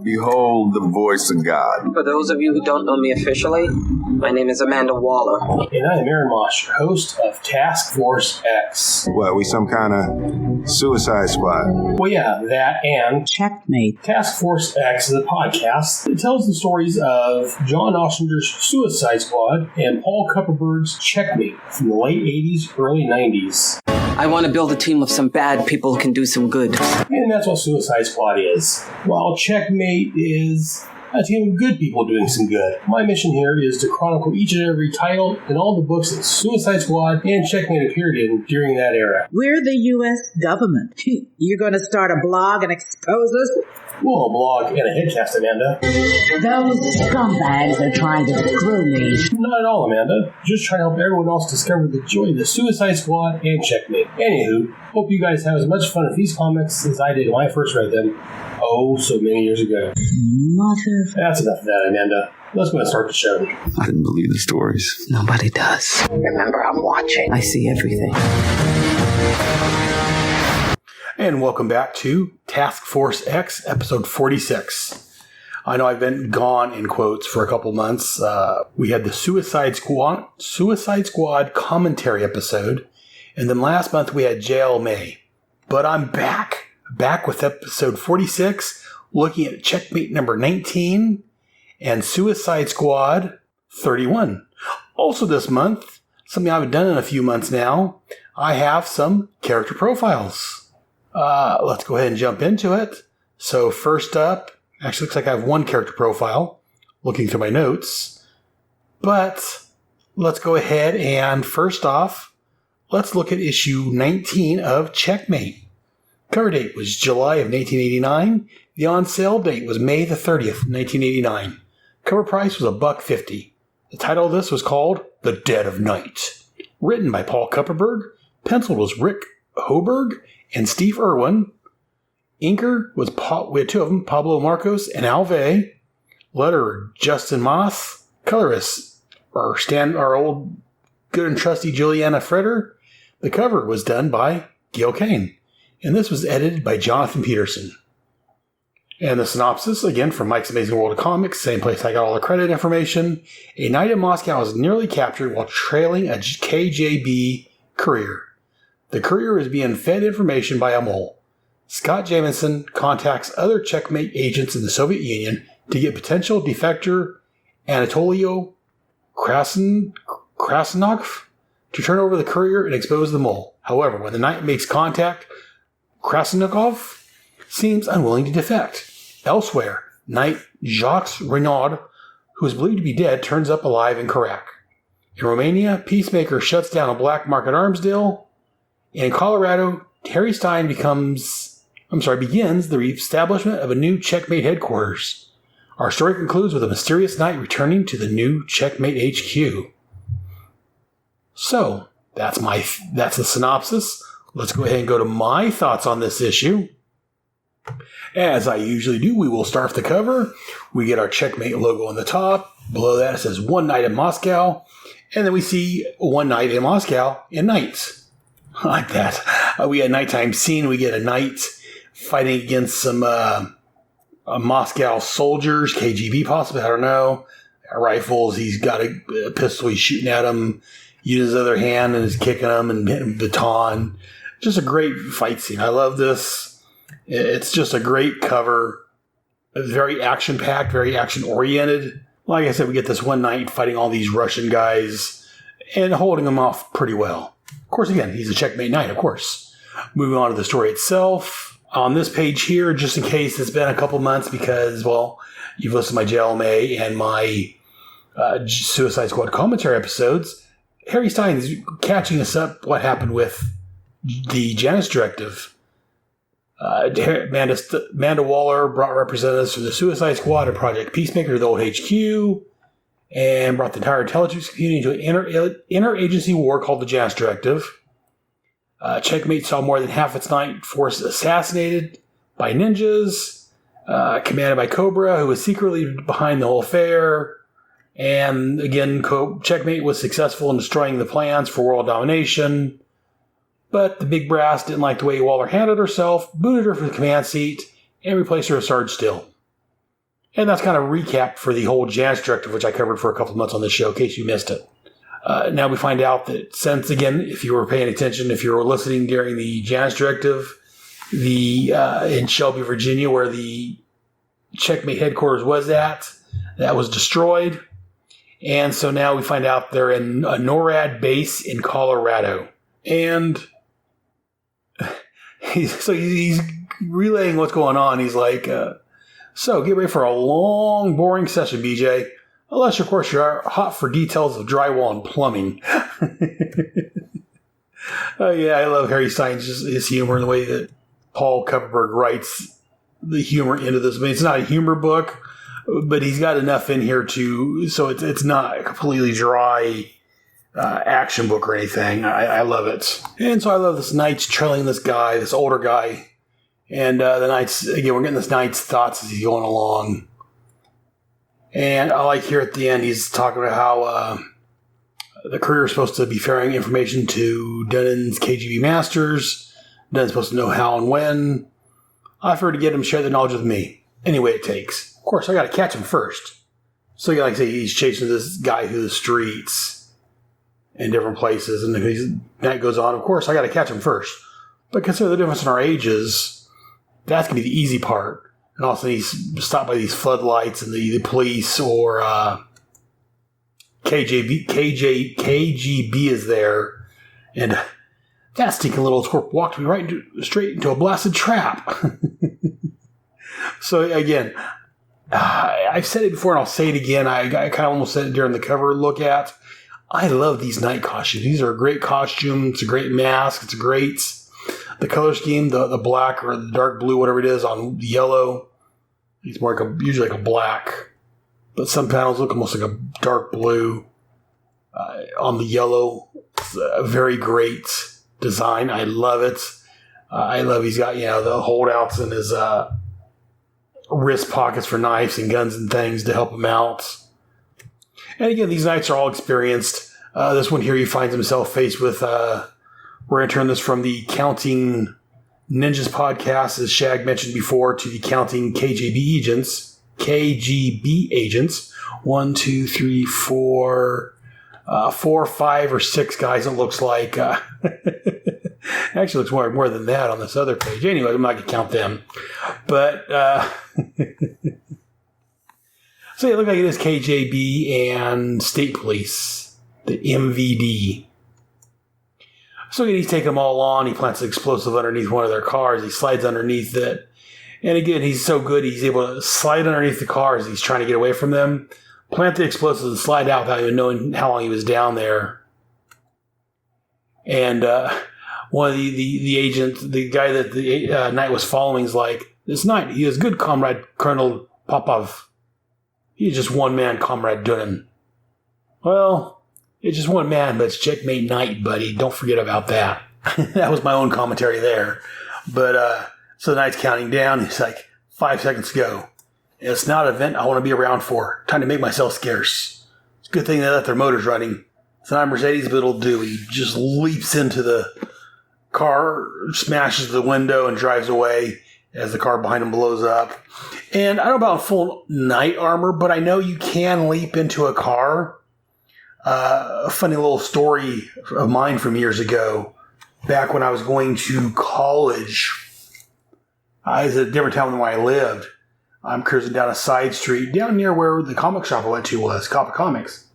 Behold the voice of God. For those of you who don't know me officially, my name is Amanda Waller. And I'm Aaron Moss, your host of Task Force X. What, we some kind of Suicide Squad? Well, yeah, that and Checkmate. Task Force X is a podcast that tells the stories of John Ostrander's Suicide Squad and Paul Kupperberg's Checkmate from the late 80s, early 90s. I want to build a team of some bad people who can do some good. And that's what Suicide Squad is. While Checkmate is a team of good people doing some good. My mission here is to chronicle each and every title in all the books that Suicide Squad and Checkmate appeared in during that era. We're the U.S. government. You're going to start a blog and expose us? Well, a blog and a headcast, Amanda. Those scumbags are trying to screw me. Not at all, Amanda. Just trying to help everyone else discover the joy of the Suicide Squad and Checkmate. Anywho, hope you guys have as much fun with these comics as I did when I first read them, so many years ago. Mother... That's enough of that, Amanda. Let's go and start the show. I didn't believe the stories. Nobody does. Remember, I'm watching. I see everything. And welcome back to Task Force X, episode 46. I know I've been gone, in quotes, for a couple months. We had the Suicide Squad commentary episode, and then last month we had JL May. But I'm back with episode 46, looking at Checkmate number 19 and Suicide Squad 31. Also this month, something I haven't done in a few months now, I have some character profiles. Let's go ahead and jump into it. So first up, actually looks like I have one character profile, looking through my notes. But let's go ahead and first off, let's look at issue 19 of Checkmate. Cover date was July of 1989. The on-sale date was May the 30th, 1989. Cover price was $1.50. The title of this was called The Dead of Night. Written by Paul Kupperberg. Penciled was Rick Hoberg and Steve Irwin. Inker was we had two of them, Pablo Marcos and Alve. Letterer, Justin Moss. Colorist, our old good and trusty Juliana Freder. The cover was done by Gil Kane. And this was edited by Jonathan Peterson. And the synopsis, again, from Mike's Amazing World of Comics, same place I got all the credit information. A night in Moscow is nearly captured while trailing a KGB courier. The courier is being fed information by a mole. Scott Jamieson contacts other Checkmate agents in the Soviet Union to get potential defector Anatolio Krasnov to turn over the courier and expose the mole. However, when the knight makes contact, Krasnikov seems unwilling to defect. Elsewhere, Knight Jacques Renaud, who is believed to be dead, turns up alive in Karak. In Romania, Peacemaker shuts down a black market arms deal. In Colorado, Harry Stein begins the establishment of a new Checkmate headquarters. Our story concludes with a mysterious knight returning to the new Checkmate HQ. So, that's the synopsis. Let's go ahead and go to my thoughts on this issue. As I usually do, we will start with the cover. We get our Checkmate logo on the top. Below that it says One Night in Moscow. And then we see One Night in Moscow in nights. I like that. We get a nighttime scene. We get a knight fighting against some Moscow soldiers, KGB possibly, I don't know. Rifles. He's got a pistol. He's shooting at them. Uses his other hand and is kicking them and hitting baton. Just a great fight scene. I love this. It's just a great cover. Very action-packed, very action-oriented. Like I said, we get this one night fighting all these Russian guys and holding them off pretty well. Of course, again, he's a Checkmate knight, of course. Moving on to the story itself. On this page here, just in case it's been a couple months because, well, you've listened to my JLMA and my Suicide Squad commentary episodes, Harry Stein is catching us up what happened with the Janus Directive. Amanda Waller brought representatives from the Suicide Squad and Project Peacemaker to the old HQ and brought the entire intelligence community into an interagency war called the Janus Directive. Checkmate saw more than half its night force assassinated by ninjas, commanded by Cobra, who was secretly behind the whole affair. And again, Checkmate was successful in destroying the plans for world domination. But the big brass didn't like the way Waller handled herself, booted her from the command seat, and replaced her with Sarge Still. And that's kind of a recap for the whole Janus Directive, which I covered for a couple of months on this show, in case you missed it. Now we find out that since, again, if you were paying attention, if you were listening during the Janus Directive, in Shelby, Virginia, where the Checkmate headquarters was at, that was destroyed. And so now we find out they're in a NORAD base in Colorado. And he's relaying what's going on. He's like, so get ready for a long, boring session, BJ. Unless, of course, you're hot for details of drywall and plumbing. Oh, yeah, I love Harry Stein's his humor and the way that Paul Kupperberg writes the humor into this. I mean, it's not a humor book, but he's got enough in here so it's not a completely dry action book or anything. I love it. And so I love this Knight's trailing this guy, this older guy. And the Knight's, again, we're getting this Knight's thoughts as he's going along. And I like here at the end, he's talking about how the courier is supposed to be ferrying information to Dunnan's KGB masters. Dunnan's supposed to know how and when. I prefer to get him to share the knowledge with me. Any way it takes. Of course, I got to catch him first. So, like I say, he's chasing this guy through the streets in different places. And if that goes on, of course, I got to catch him first. But consider the difference in our ages. That's going to be the easy part. And also he's stopped by these floodlights and the police or KGB is there. And that stinking little twerp walked me straight into a blasted trap. So again, I've said it before and I'll say it again. I kind of almost said it during the cover look at. I love these Knight costumes. These are a great costume. It's a great mask. It's great. The color scheme, the black or the dark blue, whatever it is, on the yellow. It's more like usually like a black, but some panels look almost like a dark blue. On the yellow, it's a very great design. I love it. I love he's got the holdouts in his wrist pockets for knives and guns and things to help him out. And again, these Knights are all experienced. This one here, he finds himself faced with. We're going to turn this from the Counting Ninjas podcast, as Shag mentioned before, to the Counting KGB agents. 1, 2, 3, 4, 4, 5, or 6 guys. It looks like. Actually, looks more than that on this other page. Anyway, I'm not going to count them. But so it looks like it is KGB and State Police, the MVD. So he's taking them all on. He plants an explosive underneath one of their cars. He slides underneath it. And again, he's so good, he's able to slide underneath the cars. He's trying to get away from them, plant the explosives, and slide out without even knowing how long he was down there. And one of the agent, the guy that the Knight was following, is like, this Knight, he is good, Comrade Colonel Popov. He's just one man, Comrade Dunnan. Well, it's just one man, but it's Checkmate Knight, buddy. Don't forget about that. That was my own commentary there. But so the Knight's counting down. He's like, 5 seconds to go. It's not an event I want to be around for. Time to make myself scarce. It's a good thing they left their motors running. It's not a Mercedes, but it'll do. He just leaps into the car, smashes the window, and drives away as the car behind him blows up. And I don't know about full Knight armor, but I know you can leap into a car. A funny little story of mine from years ago, back when I was going to college. I was at a different town than where I lived. I'm cruising down a side street, down near where the comic shop I went to was, Coppa Comics.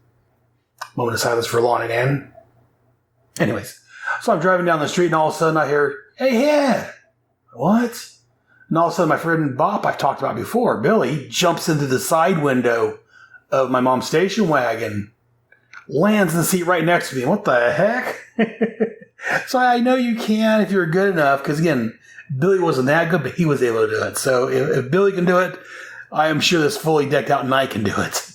Moment of silence for Lon and Ann. Anyways, so I'm driving down the street and all of a sudden I hear, "Hey, yeah!" What? And all of a sudden my friend Bop, I've talked about before, Billy, jumps into the side window of my mom's station wagon. Lands in the seat right next to me. What the heck? So I know you can if you're good enough, because again, Billy wasn't that good, but he was able to do it. So if Billy can do it, I am sure this fully decked out Knight can do it.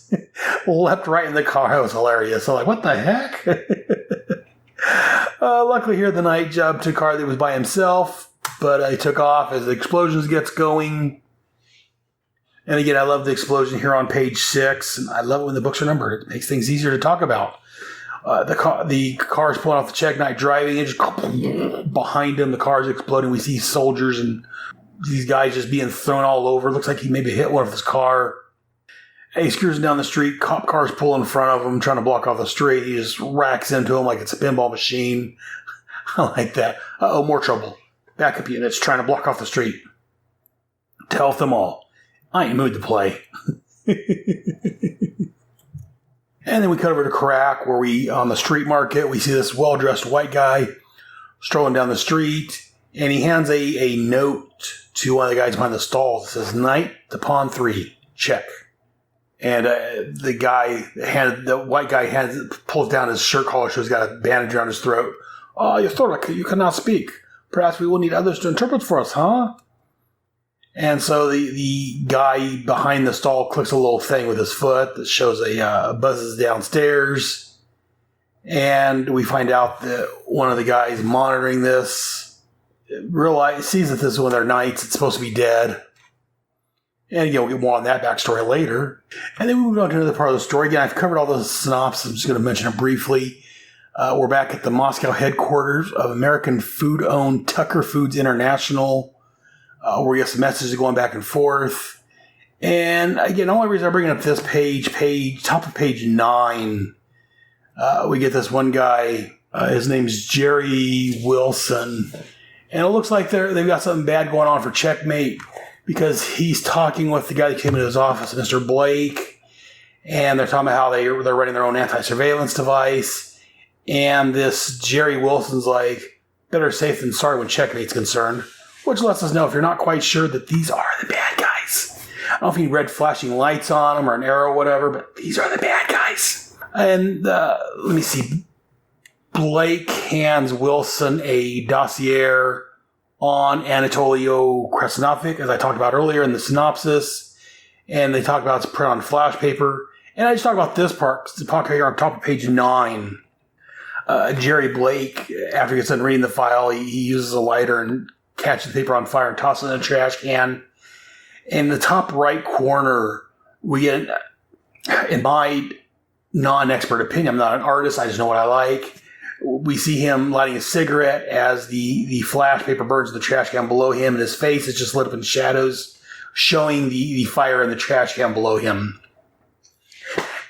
Left right in the car. It was hilarious. So like, what the heck? Luckily here the Knight jumped to a car that was by himself, but he took off as the explosions gets going. And again, I love the explosion here on page 6. And I love it when the books are numbered. It makes things easier to talk about. The car is pulling off the Checkmate driving. And just behind him, the car is exploding. We see soldiers and these guys just being thrown all over. It looks like he maybe hit one of his car. He's cruising down the street. Cop cars pull in front of him, trying to block off the street. He just racks into him like it's a pinball machine. I like that. Uh-oh, more trouble. Backup units trying to block off the street. Tell them all. I ain't moved to play. And then we cut over to Crack, where on the street market, we see this well-dressed white guy strolling down the street, and he hands a note to one of the guys behind the stalls. It says, "Night to pawn 3. Check." And the white guy pulls down his shirt collar, so he's got a bandage around his throat. "Oh, you thought like you cannot speak. Perhaps we will need others to interpret for us, huh?" And so the guy behind the stall clicks a little thing with his foot that shows buzzes downstairs. And we find out that one of the guys monitoring this sees that this is one of their knights. It's supposed to be dead. And we'll get more on that backstory later. And then we move on to another part of the story. Again, I've covered all the synopsis. I'm just going to mention it briefly. We're back at the Moscow headquarters of American food-owned Tucker Foods International, where we get some messages going back and forth. And again, the only reason I'm bringing up this top of page 9, we get this one guy. His name's Jerry Wilson. And it looks like they've got something bad going on for Checkmate, because he's talking with the guy that came into his office, Mr. Blake. And they're talking about how they're running their own anti-surveillance device. And this Jerry Wilson's like, better safe than sorry when Checkmate's concerned. Which lets us know, if you're not quite sure, that these are the bad guys. I don't know if you need red flashing lights on them or an arrow or whatever, but these are the bad guys. And let me see. Blake hands Wilson a dossier on Anatolio Krasnovic, as I talked about earlier in the synopsis. And they talk about it's print on flash paper. And I just talk about this part, because the part here on top of page 9. Jerry Blake, after he gets done reading the file, he uses a lighter and catches the paper on fire and tosses it in a trash can. In the top right corner, we get, in my non-expert opinion, I'm not an artist, I just know what I like. We see him lighting a cigarette as the flash paper burns in the trash can below him, and his face is just lit up in shadows, showing the fire in the trash can below him.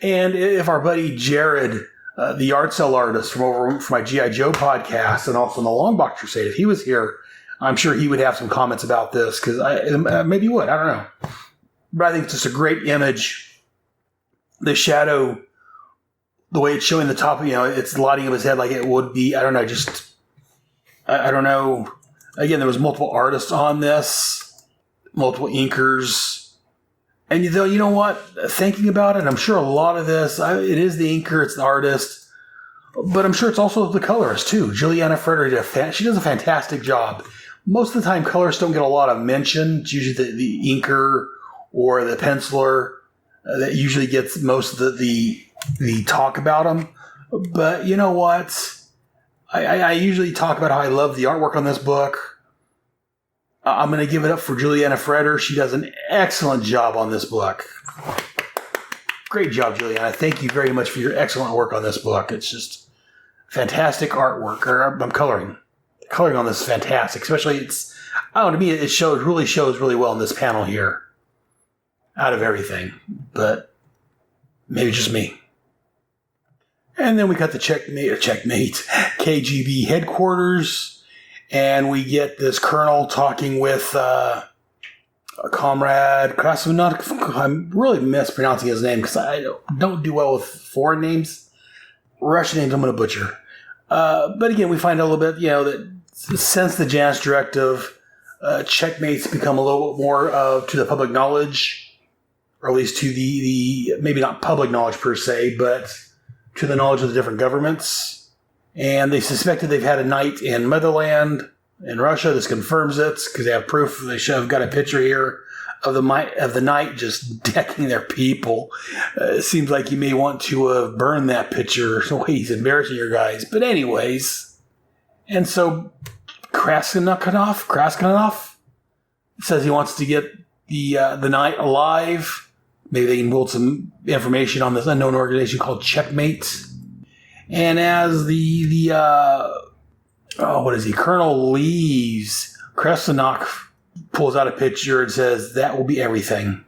And if our buddy Jared, the art cell artist from my G.I. Joe podcast and also in the Long Box Crusade, if he was here, I'm sure he would have some comments about this, because maybe he would. I don't know. But I think it's just a great image. The shadow, the way it's showing the top, it's lighting up his head like it would be. I don't know. I don't know. Again, there was multiple artists on this, multiple inkers. And you know what? Thinking about it, I'm sure a lot of this, it is the inker, it's the artist. But I'm sure it's also the colorist, too. Juliana Freder, she does a fantastic job. Most of the time, colorists don't get a lot of mention. It's usually the inker or the penciler that usually gets most of the talk about them. But you know what? I usually talk about how I love the artwork on this book. I'm going to give it up for Juliana Freder. She does an excellent job on this book. Great job, Juliana. Thank you very much for your excellent work on this book. It's just fantastic artwork. I'm coloring. Coloring on this is fantastic. Especially to me, it really shows really well in this panel here. Out of everything. But maybe just me. And then we got the Checkmate KGB headquarters. And we get this colonel talking with a comrade Krasnovic. I'm really mispronouncing his name because I don't do well with foreign names. Russian names I'm going to butcher. But again, we find out a little bit, that since the Janus Directive, Checkmate's become a little bit more to the public knowledge, or at least to the maybe not public knowledge per se, but to the knowledge of the different governments. And they suspected they've had a night in Motherland in Russia. This confirms it because they have proof. They should have got a picture here of the night just decking their people. It seems like you may want to burn that picture the way he's embarrassing your guys. But anyways, and so Kraskanov says he wants to get the knight alive. Maybe they can build some information on this unknown organization called Checkmate. And as Colonel leaves, Krasnovic pulls out a picture and says, "That will be everything."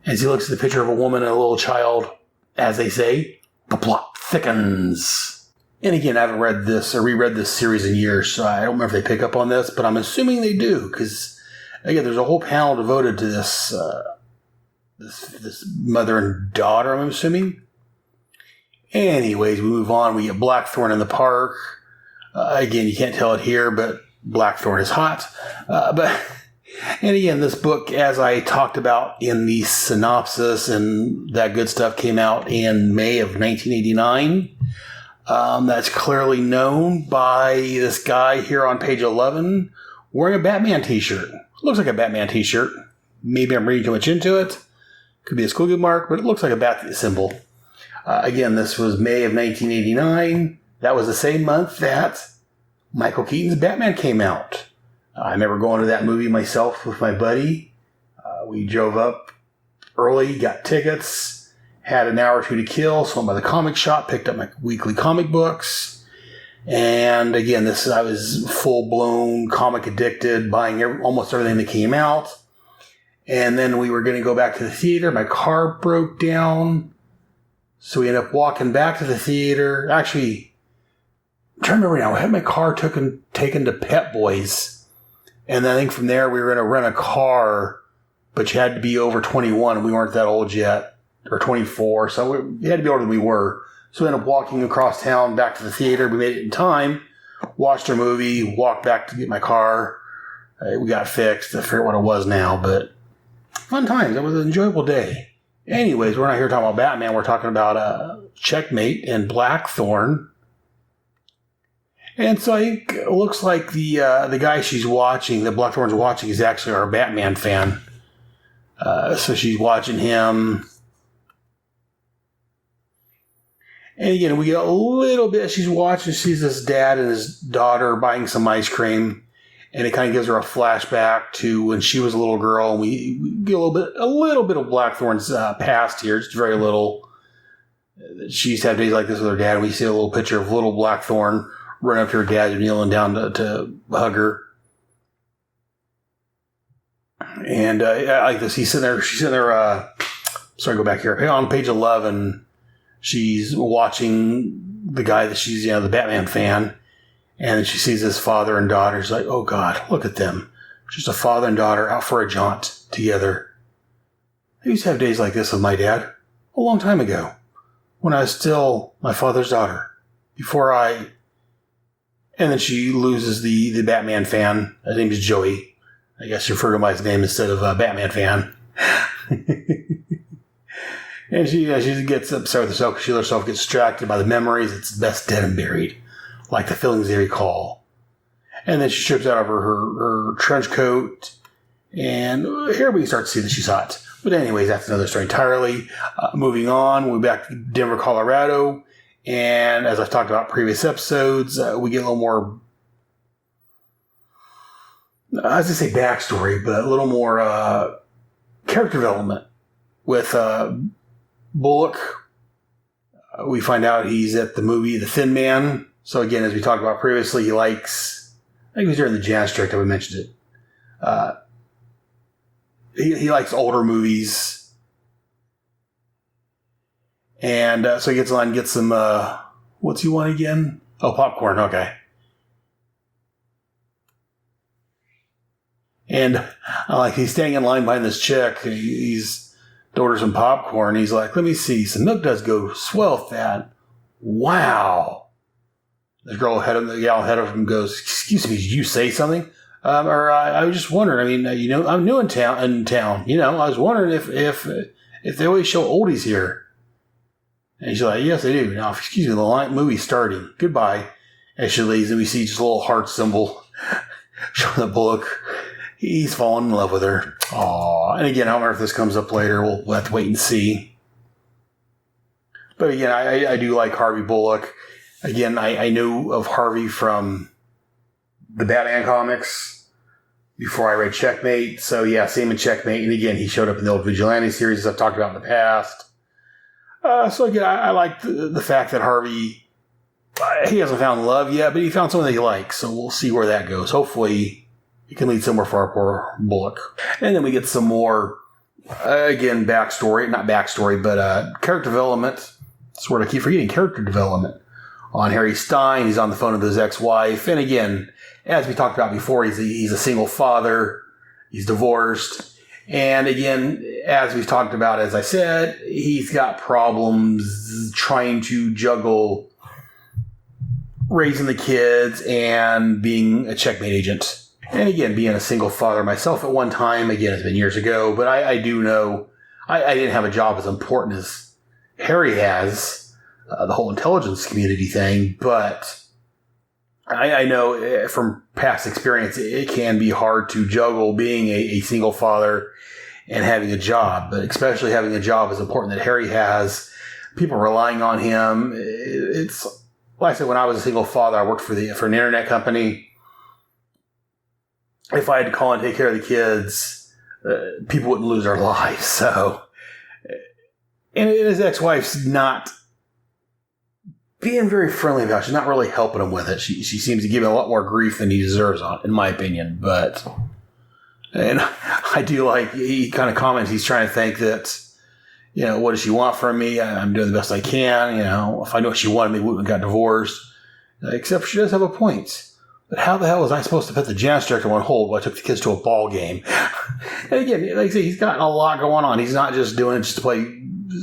As he looks at the picture of a woman and a little child, as they say, the plot thickens. And again, I haven't read this or reread this series in years, so I don't remember if they pick up on this, but I'm assuming they do, because, again, there's a whole panel devoted to this this mother and daughter, I'm assuming. Anyways, we move on. We get Blackthorn in the park. Again, you can't tell it here, but Blackthorn is hot. And again, this book, as I talked about in the synopsis and that good stuff, came out in May of 1989. That's clearly known by this guy here on page 11 wearing a Batman t-shirt. Looks like a Batman t-shirt. Maybe I'm reading too much into it. Could be a squiggly mark, but it looks like a bat symbol. Again, this was May of 1989. That was the same month that Michael Keaton's Batman came out. I remember going to that movie myself with my buddy. We drove up early, got tickets, had an hour or two to kill, so went by the comic shop, picked up my weekly comic books. And again, I was full-blown comic addicted, buying almost everything that came out. And then we were going to go back to the theater. My car broke down. So we ended up walking back to the theater. Actually, I'm trying to remember now. I had my car taken to Pep Boys. And I think from there we were going to rent a car, but you had to be over 21. And we weren't that old yet, or 24. So we had to be older than we were. So we ended up walking across town back to the theater. We made it in time, watched our movie, walked back to get my car. We got fixed. I forget what it was now, but fun times. It was an enjoyable day. Anyways, we're not here talking about Batman. We're talking about Checkmate and Blackthorn. And so I think it looks like the guy she's watching, that Blackthorn's watching, is actually our Batman fan. So she's watching him. And again, we get a little bit, she's watching, she's his dad and his daughter buying some ice cream. And it kind of gives her a flashback to when she was a little girl. And we get a little bit of Blackthorn's past here, just very little. She used to have days like this with her dad. And we see a little picture of little Blackthorn running up to her dad, kneeling down to hug her. And I like this. She's sitting there. Sorry, go back here. On page 11, she's watching the guy that she's, the Batman fan. And then she sees his father and daughter. She's like, oh, God, look at them. Just a father and daughter out for a jaunt together. I used to have days like this with my dad a long time ago when I was still my father's daughter. And then she loses the Batman fan. His name is Joey. I guess you refer to him by his name instead of Batman fan. And she gets upset with herself because she herself gets distracted by the memories. It's best dead and buried, like the feelings they recall. And then she strips out of her trench coat. And here we start to see that she's hot. But anyways, that's another story entirely. Moving on, we're back to Denver, Colorado. And as I've talked about in previous episodes, we get a little more, I was going to say backstory, but a little more character development with Bullock. We find out he's at the movie The Thin Man. So again, as we talked about previously, he likes, I think it was during the Jazz Strike that we mentioned it. He likes older movies. And so he gets on and gets some, what's he want again? Oh, popcorn, okay. And he's standing in line behind this chick. He's orders some popcorn. He's like, let me see. Some milk does go swell with that. Wow. The gal ahead of him goes, excuse me, did you say something? I was just wondering. I mean, I'm new in town. I was wondering if they always show oldies here. And she's like, yes, they do. Now, excuse me, the movie's starting. Goodbye. As she leaves, and we see just a little heart symbol showing the Bullock. He's fallen in love with her. Aww. And again, I don't know if this comes up later. We'll have to wait and see. But again, I do like Harvey Bullock. Again, I knew of Harvey from the Batman comics before I read Checkmate. So yeah, same in Checkmate. And again, he showed up in the old Vigilante series as I've talked about in the past. So again, I like the fact that Harvey, he hasn't found love yet, but he found someone that he likes. So we'll see where that goes. Hopefully it can lead somewhere for our poor Bullock. And then we get some more Again, not backstory, but character development. Sort of keep forgetting character development on Harry Stein. He's on the phone with his ex-wife. And again, as we talked about before, he's a single father. He's divorced. And again, as we've talked about, as I said, he's got problems trying to juggle raising the kids and being a Checkmate agent. And again, being a single father myself at one time, again, it's been years ago, but I do know I didn't have a job as important as Harry has, the whole intelligence community thing, but I know from past experience, it can be hard to juggle being a single father and having a job, but especially having a job as important that Harry has, people relying on him. It's like I said, when I was a single father, I worked for an internet company. If I had to call and take care of the kids, people wouldn't lose their lives. So, and his ex-wife's not being very friendly about it. She's not really helping him with it. She seems to give him a lot more grief than he deserves on it, in my opinion. And I do like, he kind of comments, he's trying to think that, what does she want from me? I'm doing the best I can. If I knew what she wanted, maybe we wouldn't got divorced. Except she does have a point. But how the hell was I supposed to put the janitor director on hold while I took the kids to a ball game? And again, like I say, he's got a lot going on. He's not just doing it just to play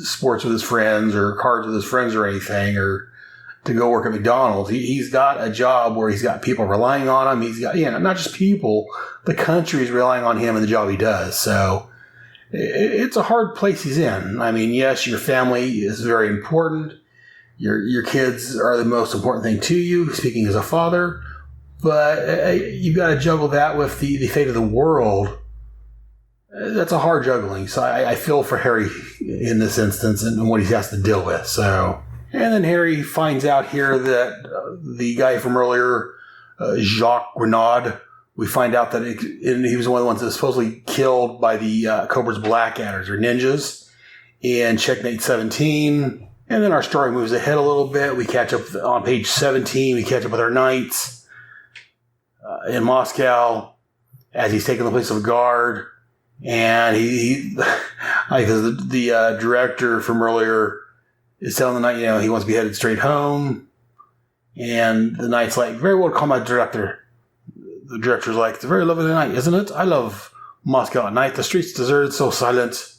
sports with his friends or cards with his friends or anything, or to go work at McDonald's. He's got a job where he's got people relying on him. He's got, not just people, the country is relying on him and the job he does. So it's a hard place he's in. I mean, yes, your family is very important. Your kids are the most important thing to you, speaking as a father. But you've got to juggle that with the fate of the world. That's a hard juggling. So I feel for Harry in this instance and what he has to deal with. So, and then Harry finds out here that the guy from earlier, Jacques Renaud, we find out that he was one of the ones that was supposedly killed by the Cobra's Blackadders or ninjas in Checkmate 17. And then our story moves ahead a little bit. We catch up on page 17. We catch up with our knights in Moscow as he's taking the place of a guard. And the director from earlier is telling the knight, he wants to be headed straight home. And the knight's like, very well, call my director. The director's like, it's a very lovely night, isn't it? I love Moscow at night. The streets deserted, so silent.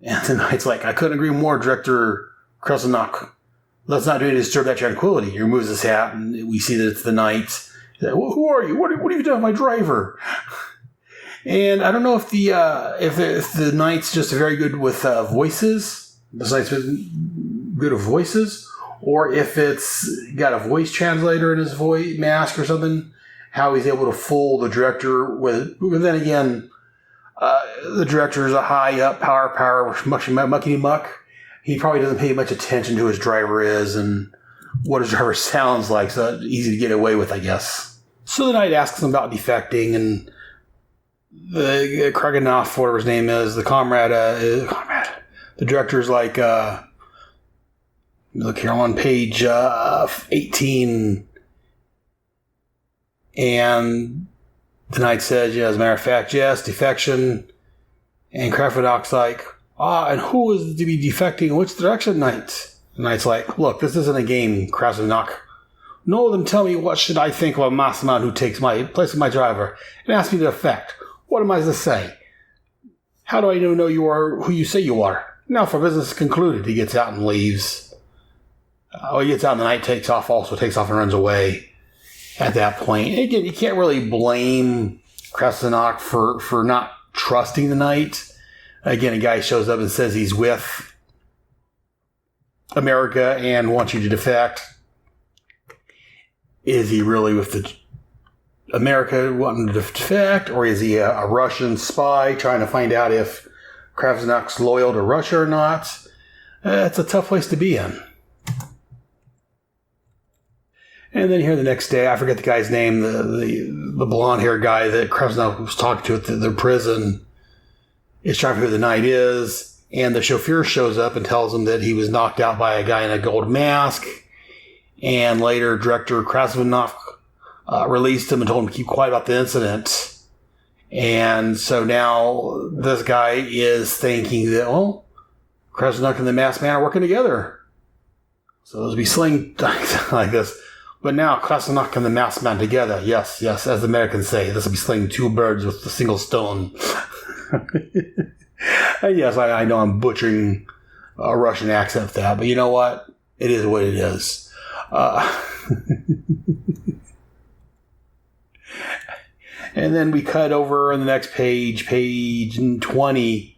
And the knight's like, I couldn't agree more, Director Krasnok. Let's not do anything to disturb that tranquility. He removes his hat, and we see that it's the knight. He's like, well, who are you? What have you done with my driver? And I don't know if the knight's just very good with voices. The knight's good with voices, or if it's got a voice translator in his voice mask or something. How he's able to fool the director with. But then again, the director is a high up power muckety muck. He probably doesn't pay much attention to who his driver is and what his driver sounds like. So it's easy to get away with, I guess. So the knight asks him about defecting, and the Kraganov, whatever his name is, the comrade. The director's like, look here, I'm on page 18. And the knight says, as a matter of fact, yes, defection. And Krafanok's like, and who is to be defecting in which direction, knight? The knight's like, look, this isn't a game, Krafanok. No, then tell me, what should I think of a masked man who takes my place of my driver and asks me to defect? What am I to say? How do I know you are who you say you are? Now for business concluded. He gets out and leaves. He gets out and the knight takes off and runs away. At that point, again, you can't really blame Krasnok for not trusting the knight. Again, a guy shows up and says he's with America and wants you to defect. Is he really with the America wanting to defect, or is he a Russian spy trying to find out if Krasnok's loyal to Russia or not? It's a tough place to be in. And then here the next day, I forget the guy's name, the blonde-haired guy that Krasnov was talking to at the prison is trying to figure who the knight is. And the chauffeur shows up and tells him that he was knocked out by a guy in a gold mask. And later, Director Krasnov released him and told him to keep quiet about the incident. And so now this guy is thinking that, well, Krasnuk and the Masked Man are working together. So they'll be sling like this. But now Krasnuk and the Masked Man together. Yes, as the Americans say, this will be slaying two birds with a single stone. And yes, I know I'm butchering a Russian accent for that, but you know what? It is what it is. And then we cut over on the next page 20,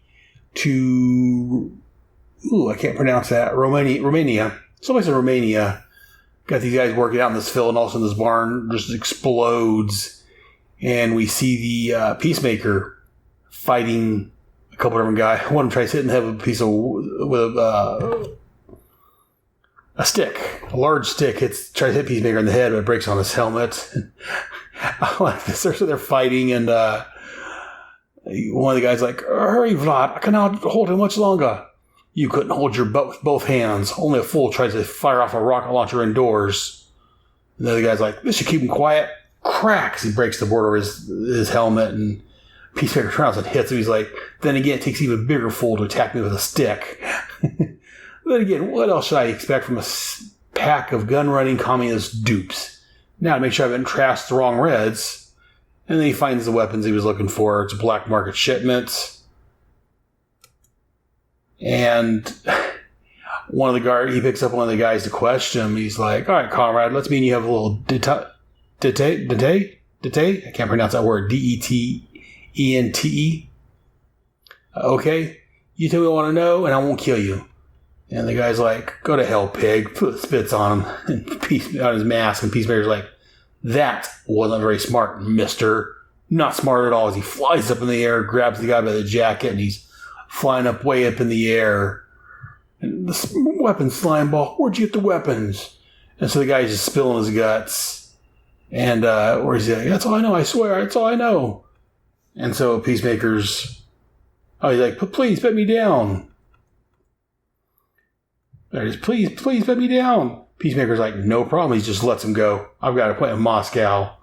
to, I can't pronounce that, Romania. Someplace in Romania. Got these guys working out in this field, and all of a sudden this barn just explodes. And we see the Peacemaker fighting a couple different guys. One of them tries hitting the head with a stick. A large stick tries to hit Peacemaker in the head, but it breaks on his helmet. I like this. They're fighting, and one of the guys like, hurry, Vlad, I cannot hold him much longer. You couldn't hold your butt with both hands. Only a fool tries to fire off a rocket launcher indoors. And the other guy's like, this should keep him quiet. Cracks. He breaks the board over his helmet, and Peacemaker turns and hits him. He's like, then again, it takes even bigger fool to attack me with a stick. Then again, what else should I expect from a pack of gun-running communist dupes? Now to make sure I haven't trashed the wrong Reds. And then he finds the weapons he was looking for. It's a black market shipment. And he picks up one of the guys to question him. He's like, all right, comrade, let's mean you have a little dete? I can't pronounce that word. D-E-T-E-N-T-E. Okay, you tell me what I want to know, and I won't kill you. And the guy's like, go to hell, pig. Spits on him and on his mask. And Peacemaker's like, that wasn't very smart, mister. Not smart at all. As he flies up in the air, grabs the guy by the jacket, and he's flying up way up in the air. And the weapons, slime ball. Where'd you get the weapons? And so the guy's just spilling his guts. And where's he? That's all I know. I swear. That's all I know. And so Peacemaker's, he's like, please put me down. There it is. Please put me down. Peacemaker's like, no problem. He just lets him go. I've got a point in Moscow.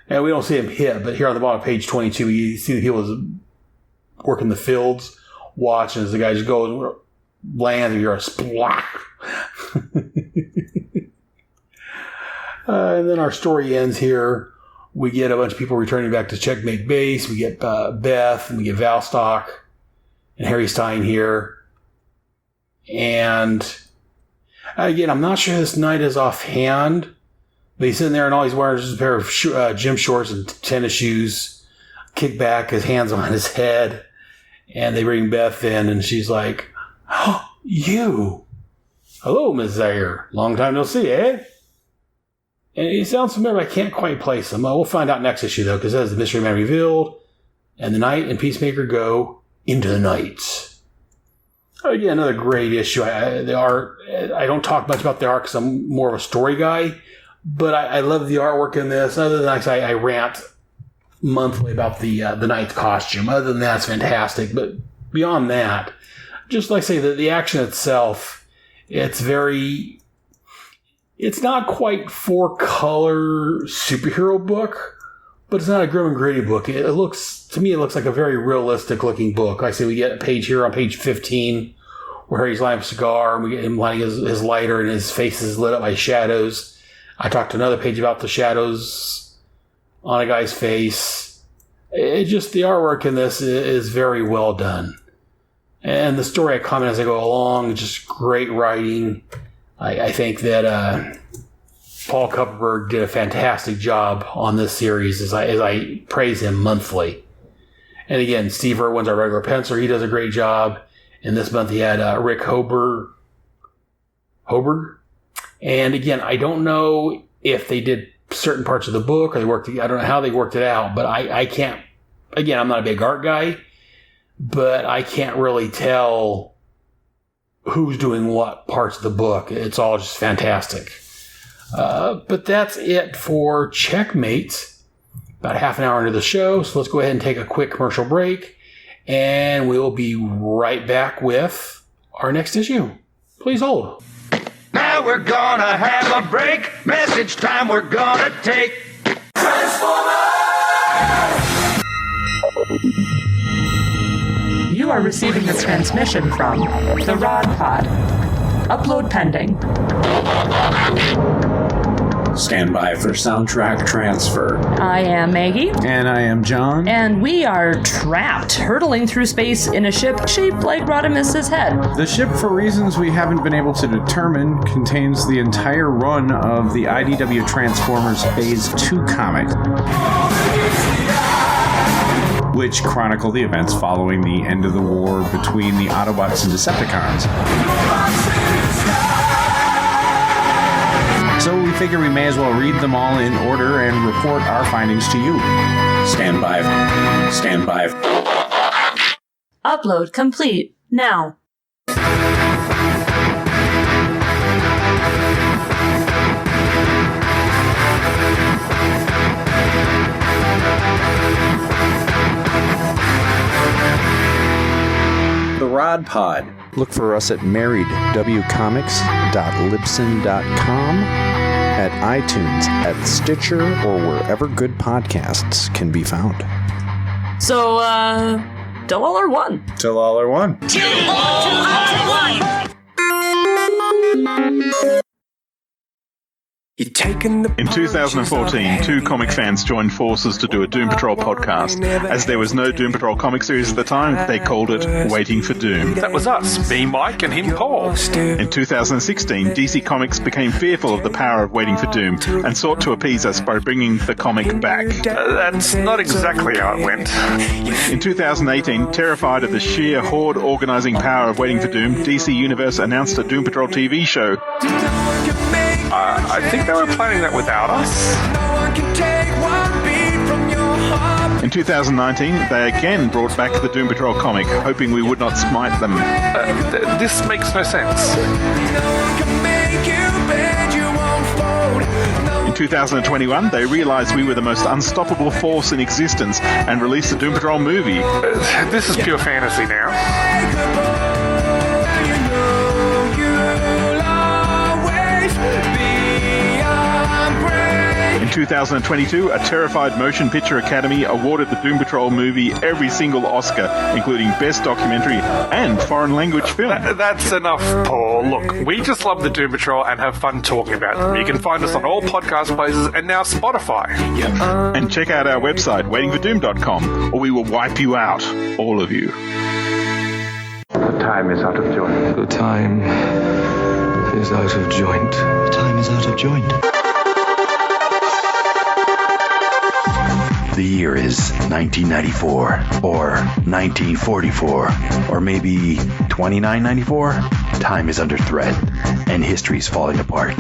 And we don't see him hit, but here on the bottom of page 22, you see the people working the fields, watching as the guy just goes, lands, and you're a splat. And then our story ends here. We get a bunch of people returning back to Checkmate base. We get Beth, and we get Valstock, and Harry Stein here. And again, I'm not sure this knight is offhand, but he's sitting there and all he's wearing is just a pair of gym shorts and tennis shoes, kick back, his hands on his head. And they bring Beth in, and she's like, oh, you. Hello, Miss Zaire. Long time no see, eh? And he sounds familiar, but I can't quite place him. We'll find out next issue, though, because that is the mystery man revealed. And the Knight and Peacemaker go into the night. Again, another great issue. The art, I don't talk much about the art because I'm more of a story guy, but I love the artwork in this. Other than that, I rant monthly about the Knight's costume. Other than that, it's fantastic. But beyond that, just like I say, the action itself, it's not quite 4-color superhero book, but it's not a grim and gritty book. To me, it looks like a very realistic looking book. Like I say, we get a page here on page 15 where he's lighting a cigar, and we get him lighting his lighter, and his face is lit up by shadows. I talked another page about the shadows on a guy's face. The artwork in this is very well done. And the story I comment as I go along, just great writing. I think that Paul Kupperberg did a fantastic job on this series as I praise him monthly. And again, Steve Irwin's our regular penciler. He does a great job. And this month he had Rick Hoberg. And again, I don't know if they did certain parts of the book or I don't know how they worked it out, but I can't, again, I'm not a big art guy, but I can't really tell who's doing what parts of the book. It's all just fantastic. But that's it for Checkmate. About half an hour into the show, so let's go ahead and take a quick commercial break, and we'll be right back with our next issue. Please hold. Now we're gonna have a break. Message time we're gonna take. Transformers! You are receiving a transmission from the Rod Pod. Upload pending. Stand by for soundtrack transfer. I am Maggie. And I am John. And we are trapped, hurtling through space in a ship shaped like Rodimus's head. The ship, for reasons we haven't been able to determine, contains the entire run of the IDW Transformers Phase 2 comic, which chronicle the events following the end of the war between the Autobots and Decepticons. So we figure we may as well read them all in order and report our findings to you. Stand by. Stand by. Upload complete. Now. The Rod Pod. Look for us at marriedwcomics.libsyn.com, at iTunes, at Stitcher, or wherever good podcasts can be found. So, till all are one. Till all are one. In 2014, two comic fans joined forces to do a Doom Patrol podcast. As there was no Doom Patrol comic series at the time, they called it Waiting for Doom. That was us, me, Mike, and him, Paul. In 2016, DC Comics became fearful of the power of Waiting for Doom and sought to appease us by bringing the comic back. That's not exactly how it went. In 2018, terrified of the sheer horde organizing power of Waiting for Doom, DC Universe announced a Doom Patrol TV show. I think they were planning that without us. In 2019, they again brought back the Doom Patrol comic, hoping we would not smite them. This makes no sense. In 2021, they realized we were the most unstoppable force in existence and released the Doom Patrol movie. This is pure fantasy now. In 2022, a terrified Motion Picture Academy awarded the Doom Patrol movie every single Oscar, including Best Documentary and Foreign Language Film. That's enough, Paul. Look, we just love the Doom Patrol and have fun talking about them. You can find us on all podcast places and now Spotify. And check out our website, waitingfordoom.com, or we will wipe you out, all of you. The time is out of joint. The time is out of joint. The time is out of joint. The year is 1994, or 1944, or maybe 2994. Time is under threat, and history's falling apart.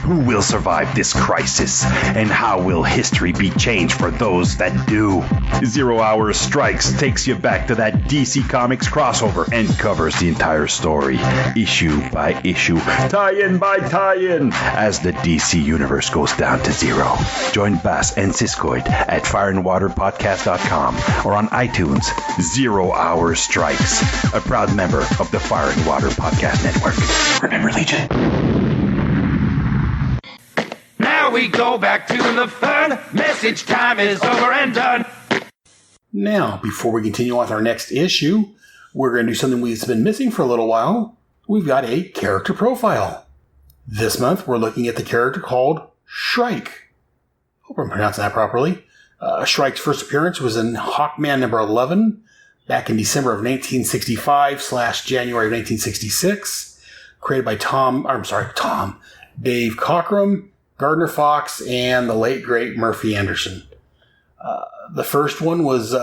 Who will survive this crisis, and how will history be changed for those that do? 0 Hour Strikes takes you back to that DC Comics crossover and covers the entire story, issue by issue, tie-in by tie-in, as the DC Universe goes down to zero. Join Bass and Siskoid at fireandwaterpodcast.com or on iTunes. 0 Hour Strikes, a proud member of the Fire and Water Podcast Network. Remember, Legion. Now we go back to the fun. Message time is over and done. Now, before we continue on with our next issue, we're going to do something we've been missing for a little while. We've got a character profile. This month, we're looking at the character called Shrike. Hope I'm pronouncing that properly. Shrike's first appearance was in Hawkman number 11 back in December of 1965/January of 1966. Created by Dave Cockrum, Gardner Fox, and the late, great Murphy Anderson. The first one was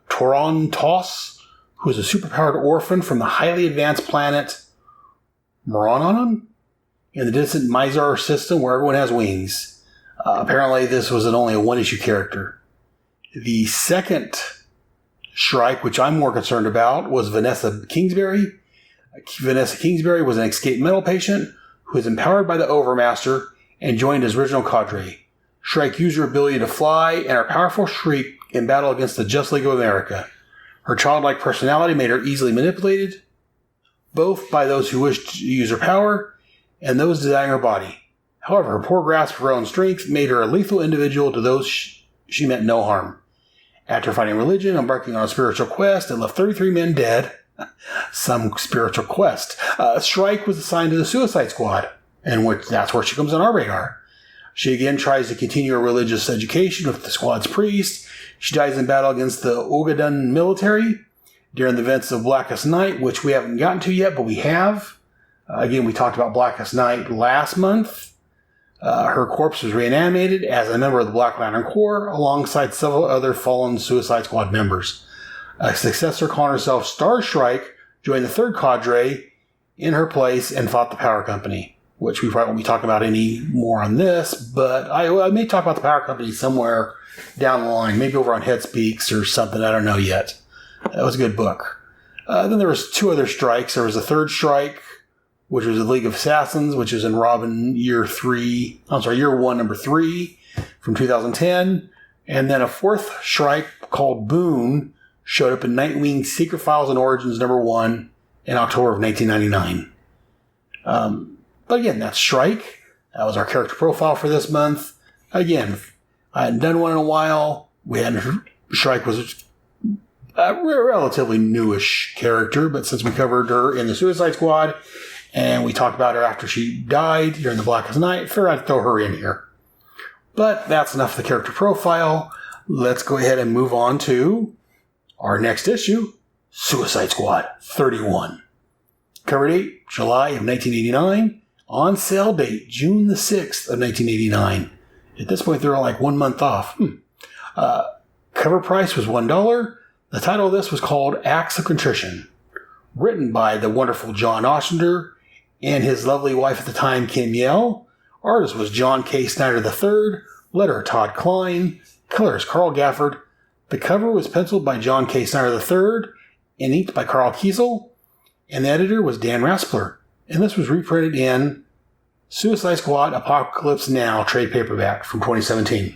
Toron Toss, who is a superpowered orphan from the highly advanced planet Moronon in the distant Mizar system where everyone has wings. Apparently, this was only a one-issue character. The second Shrike, which I'm more concerned about, was Vanessa Kingsbury. Vanessa Kingsbury was an escaped mental patient who was empowered by the Overmaster and joined his original cadre. Shrike used her ability to fly and her powerful shriek in battle against the Just League of America. Her childlike personality made her easily manipulated, both by those who wished to use her power and those desiring her body. However, her poor grasp of her own strength made her a lethal individual to those she meant no harm. After finding religion, embarking on a spiritual quest that left 33 men dead. Some spiritual quest. Shrike was assigned to the Suicide Squad, and that's where she comes on our radar. She again tries to continue her religious education with the squad's priest. She dies in battle against the Ogaden military during the events of Blackest Night, which we haven't gotten to yet, but we have. Again, we talked about Blackest Night last month. Her corpse was reanimated as a member of the Black Lantern Corps alongside several other fallen Suicide Squad members. A successor calling herself Star Shrike joined the third cadre in her place and fought the Power Company, which we probably won't be talking about any more on this, but I may talk about the Power Company somewhere down the line, maybe over on Head Speaks or something, I don't know yet. That was a good book. Then there was 2 other strikes. There was a third strike, which was the League of Assassins, which is in Robin year 1, number 3 from 2010. And then a 4th strike called Boone showed up in Nightwing's Secret Files and Origins number 1 in October of 1999. But again, that's Shrike. That was our character profile for this month. Again, I hadn't done one in a while. Shrike was a relatively newish character, but since we covered her in the Suicide Squad, and we talked about her after she died during the Blackest Night, figured I'd throw her in here. But that's enough of the character profile. Let's go ahead and move on to our next issue, Suicide Squad 31. Cover date, July of 1989. On sale date, June the 6th of 1989. At this point, they're all like 1 month off. Cover price was $1. The title of this was called Acts of Contrition. Written by the wonderful John Ostrander and his lovely wife at the time, Kim Yell. Artist was John K. Snyder III. Letter Todd Klein. Colors Carl Gafford. The cover was penciled by John K. Snyder III and inked by Carl Kiesel. And the editor was Dan Raspler. And this was reprinted in Suicide Squad Apocalypse Now trade paperback from 2017.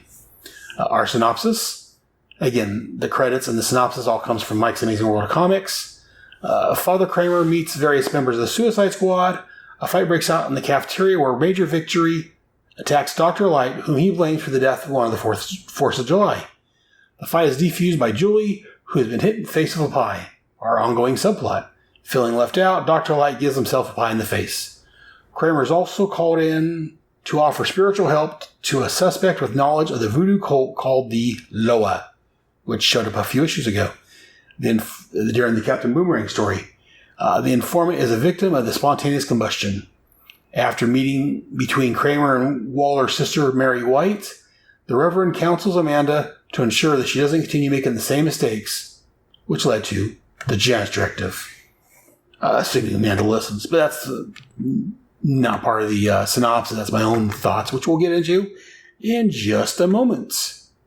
Our synopsis. Again, the credits and the synopsis all comes from Mike's Amazing World of Comics. Father Cramer meets various members of the Suicide Squad. A fight breaks out in the cafeteria where Major Victory attacks Dr. Light, whom he blames for the death of one of the 4th of July. The fight is defused by Julie, who has been hit in the face of a pie. Our ongoing subplot. Feeling left out, Dr. Light gives himself a pie in the face. Cramer is also called in to offer spiritual help to a suspect with knowledge of the voodoo cult called the Loa, which showed up a few issues ago. Then, during the Captain Boomerang story, the informant is a victim of the spontaneous combustion. After meeting between Cramer and Waller's sister, Mary White, the Reverend counsels Amanda to ensure that she doesn't continue making the same mistakes, which led to the Janus Directive. Assuming Amanda listens, but that's not part of the synopsis. That's my own thoughts, which we'll get into in just a moment.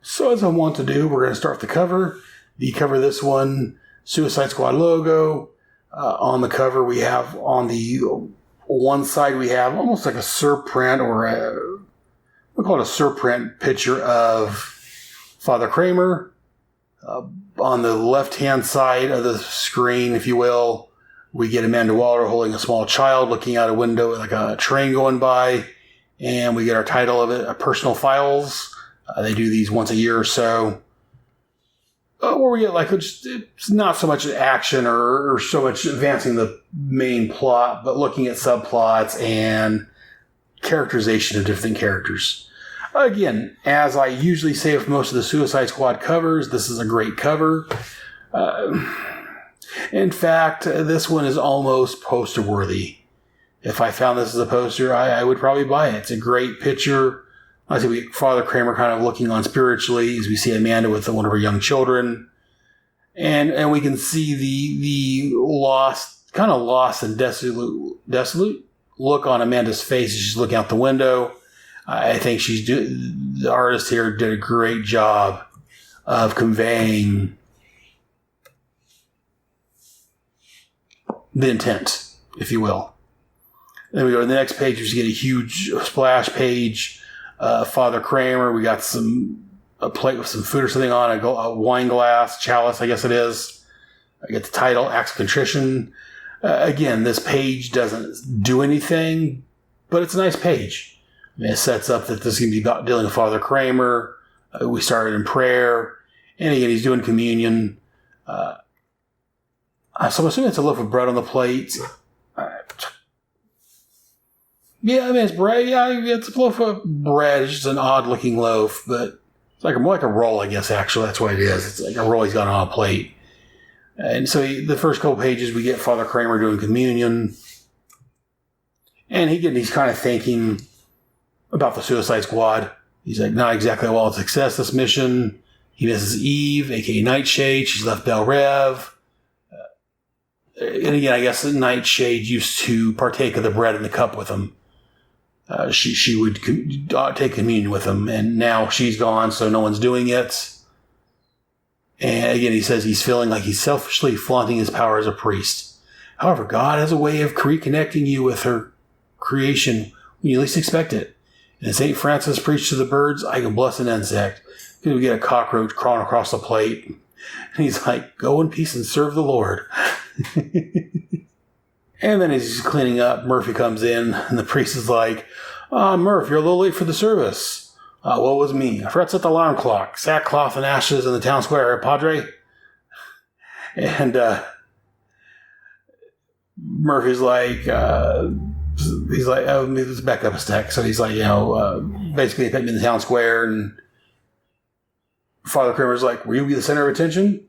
So as I want to do, we're going to start with the cover. The cover of this one, Suicide Squad logo. On the cover, we have on the one side, we have almost like a surprint or we'll call it a surprint picture of Father Cramer. On the left-hand side of the screen, if you will, we get Amanda Waller holding a small child looking out a window like a train going by. And we get our title of it, Personal Files. They do these once a year or so. Where we get like, it's not so much action or so much advancing the main plot, but looking at subplots and characterization of different characters. Again, as I usually say with most of the Suicide Squad covers, this is a great cover. In fact, this one is almost poster worthy. If I found this as a poster, I would probably buy it. It's a great picture. I see Father Cramer kind of looking on spiritually as we see Amanda with one of her young children. And we can see the lost and desolate look on Amanda's face as she's looking out the window. I think the artist here did a great job of conveying the intent, if you will. Then we go to the next page, we get a huge splash page. Father Cramer, we got a plate with some food or something on, a wine glass, chalice, I guess it is. I get the title, Acts of Contrition. Again, this page doesn't do anything, but it's a nice page. I mean, it sets up that this is going to be about dealing with Father Cramer. We started in prayer, And again, he's doing communion. So I'm assuming it's a loaf of bread on the plate. Yeah, I mean, it's bread. Yeah, it's a loaf of bread. It's just an odd-looking loaf, but it's more like a roll, I guess, actually. That's what it is. It's like a roll he's got on a plate. And so the first couple pages, we get Father Cramer doing communion. And he's kind of thinking about the Suicide Squad. He's like, not exactly a success, this mission. He misses Eve, a.k.a. Nightshade. She's left Belle Rev. And again, I guess Nightshade used to partake of the bread and the cup with him. She would take communion with him, and now she's gone, so no one's doing it. And again, he says he's feeling like he's selfishly flaunting his power as a priest. However, God has a way of reconnecting you with her creation when you least expect it. And St. Francis preached to the birds, I can bless an insect. Because we get a cockroach crawling across the plate. And he's like, go in peace and serve the Lord. And then as he's cleaning up, Murphy comes in, and the priest is like, Murph, you're a little late for the service. What was me? I forgot to set the alarm clock. Sackcloth and ashes in the town square, Padre. And Murphy's like, let's back up a step. So he's like, basically he put me in the town square, and Father Cramer's like, will you be the center of attention?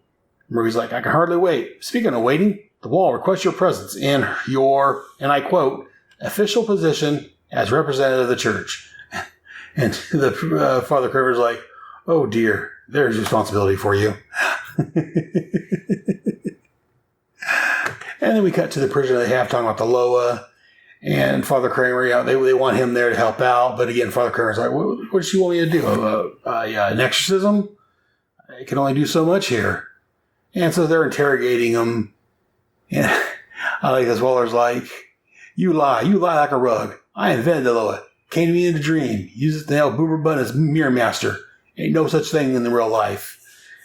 Murphy's like, I can hardly wait. Speaking of waiting, the wall requests your presence in your, and I quote, official position as representative of the church. And the Father Cramer's like, oh dear, there's responsibility for you. And then we cut to the prisoner they have talking about the Loa. And Father Cramer, they want him there to help out. But again, Father Cramer's like, what does she want me to do? An exorcism? I can only do so much here. And so they're interrogating him. And I like this. Waller's like, you lie like a rug. I invented the Loa. Came to me in a dream. Used it to help Boomer Bun as Mirror Master. Ain't no such thing in the real life.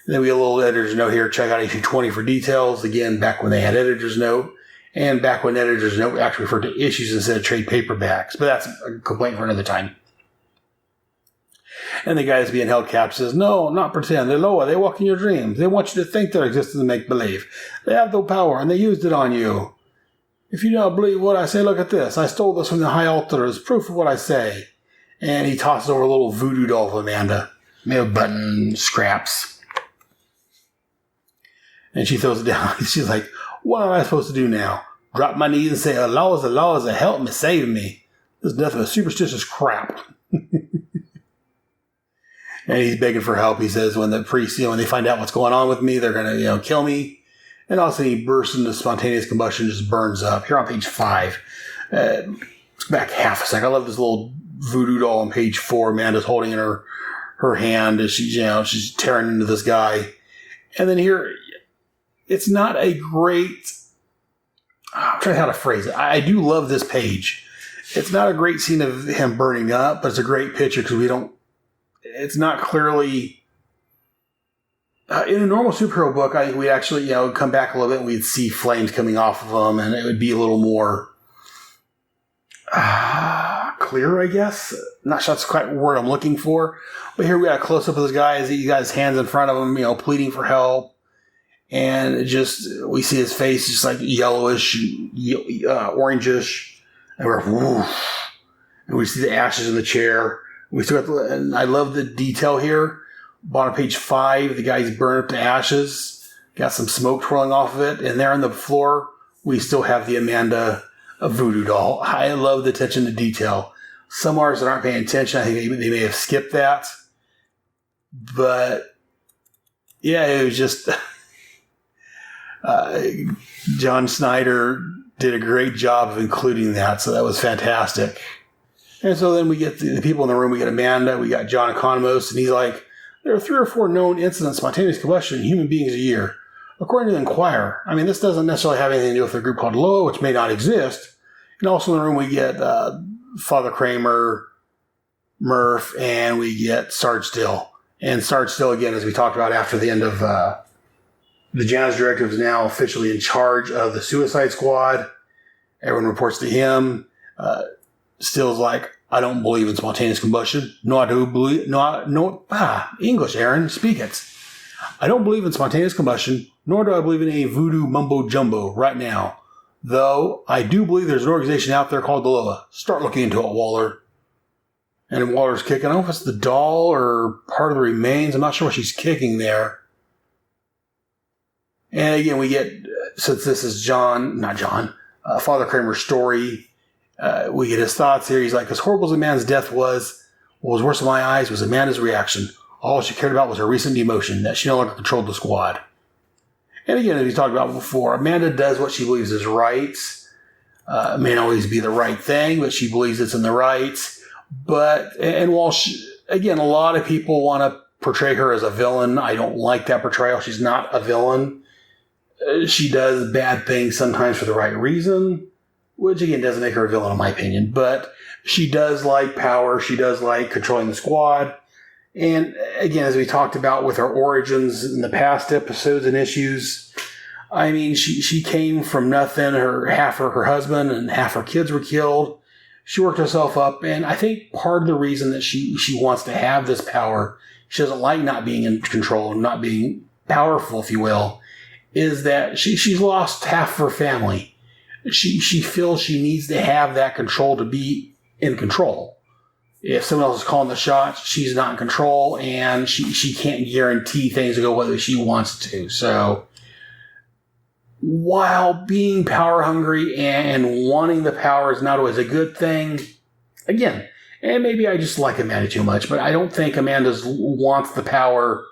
And then we get a little editor's note here. Check out issue 20 for details. Again, back when they had editor's note. And back when editor's note actually referred to issues instead of trade paperbacks. But that's a complaint for another time. And the guy that's being held captive says, no, not pretend. They're Loa. They walk in your dreams. They want you to think their existence and make believe. They have no power, and they used it on you. If you don't believe what I say, look at this. I stole this from the high altar as proof of what I say. And he tosses over a little voodoo doll of Amanda. Made of button scraps. And she throws it down. She's like, what am I supposed to do now? Drop my knees and say, Allah, help me, save me. This is nothing but superstitious crap. And he's begging for help. He says when the priests, when they find out what's going on with me, they're going to, kill me. And also he bursts into spontaneous combustion, just burns up. Here on page 5. Back half a second. I love this little voodoo doll on page 4. Amanda's holding in her hand as she's tearing into this guy. And then here, it's not a great, I'm trying how to phrase it. I do love this page. It's not a great scene of him burning up, but it's a great picture because it's not clearly, in a normal superhero book, I think we'd actually, come back a little bit and we'd see flames coming off of them and it would be a little more clear, I guess. Not sure that's quite the word I'm looking for. But here we got a close-up of this guy as he got his hands in front of him, pleading for help. And we see his face just like yellowish, orangish. And we see the ashes in the chair. And I love the detail here. Bottom page 5, the guy's burned up to ashes. Got some smoke twirling off of it. And there on the floor, we still have the Amanda voodoo doll. I love the attention to detail. Some artists that aren't paying attention, I think they may have skipped that. But, yeah, it was just... John Snyder did a great job of including that, so that was fantastic. And so then we get the people in the room. We get Amanda, we got John Economos, and he's like, there are 3 or 4 known incidents of spontaneous combustion in human beings a year. According to the Enquirer, this doesn't necessarily have anything to do with a group called Loa, which may not exist. And also in the room we get Father Cramer, Murph, and we get Sarge Still. And Sarge Still, again, as we talked about after the end of... the Janus director is now officially in charge of the Suicide Squad. Everyone reports to him. Still's like, I don't believe in spontaneous combustion. No, I do believe. English, Aaron, speak it. I don't believe in spontaneous combustion, nor do I believe in a voodoo mumbo jumbo right now. Though I do believe there's an organization out there called the Loa. Start looking into it, Waller. And Waller's kicking. I don't know if it's the doll or part of the remains. I'm not sure what she's kicking there. And again, we get, since this is Father Cramer's story, we get his thoughts here. He's like, as horrible as the man's death was, what was worse in my eyes was Amanda's reaction. All she cared about was her recent demotion, that she no longer controlled the squad. And again, as we talked about before, Amanda does what she believes is right. It may not always be the right thing, but she believes it's in the right. And while again, a lot of people want to portray her as a villain. I don't like that portrayal. She's not a villain. She does bad things sometimes for the right reason, which again doesn't make her a villain in my opinion. But she does like power. She does like controlling the squad. And again, as we talked about with her origins in the past episodes and issues, I mean, she came from nothing. Half of her husband and half her kids were killed. She worked herself up, and I think part of the reason that she wants to have this power, she doesn't like not being in control and not being powerful, if you will, is that she's lost half of her family. She feels she needs to have that control to be in control. If someone else is calling the shots, she's not in control, and she can't guarantee things to go whether she wants to. So while being power hungry and wanting the power is not always a good thing, again, and maybe I just like Amanda too much, but I don't think Amanda wants the power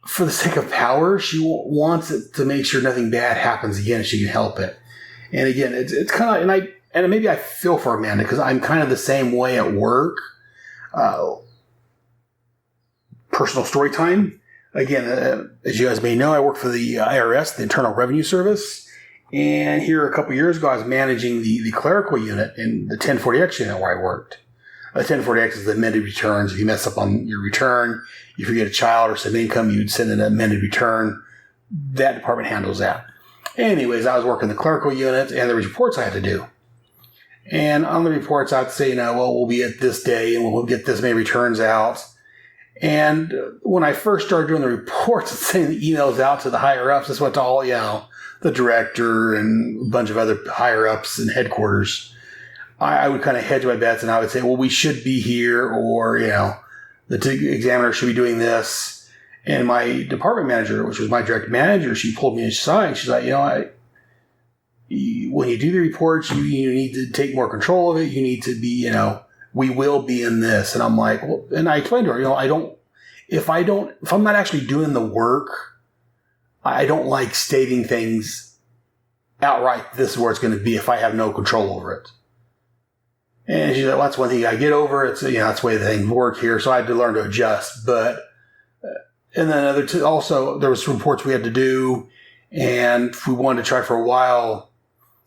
for the sake of power. She wants it to make sure nothing bad happens again if she can help it. And again, it's kind of, and maybe I feel for Amanda because I'm kind of the same way at work. Personal story time. Again, as you guys may know, I work for the IRS, the Internal Revenue Service. And here a couple years ago, I was managing the clerical unit in the 1040X unit where I worked. The 1040X is the amended returns. If you mess up on your return, if you get a child or some income, you'd send an amended return. That department handles that. Anyways, I was working the clerical unit, and there was reports I had to do. And on the reports, I'd say, we'll be at this day, and we'll get this many returns out. And when I first started doing the reports and sending the emails out to the higher-ups, this went to all, the director and a bunch of other higher-ups and headquarters, I would kind of hedge my bets, and I would say, well, we should be here, or, the examiner should be doing this. And my department manager, which was my direct manager, she pulled me aside. She's like, when you do the reports, you need to take more control of it. You need to be, we will be in this. And I'm like, well, and I explained to her, if I'm not actually doing the work, I don't like stating things outright. This is where it's going to be if I have no control over it. And she's like, well, that's one thing I get over. It's, that's the way the things work here. So I had to learn to adjust. But, and then also there was reports we had to do, and we wanted to try for a while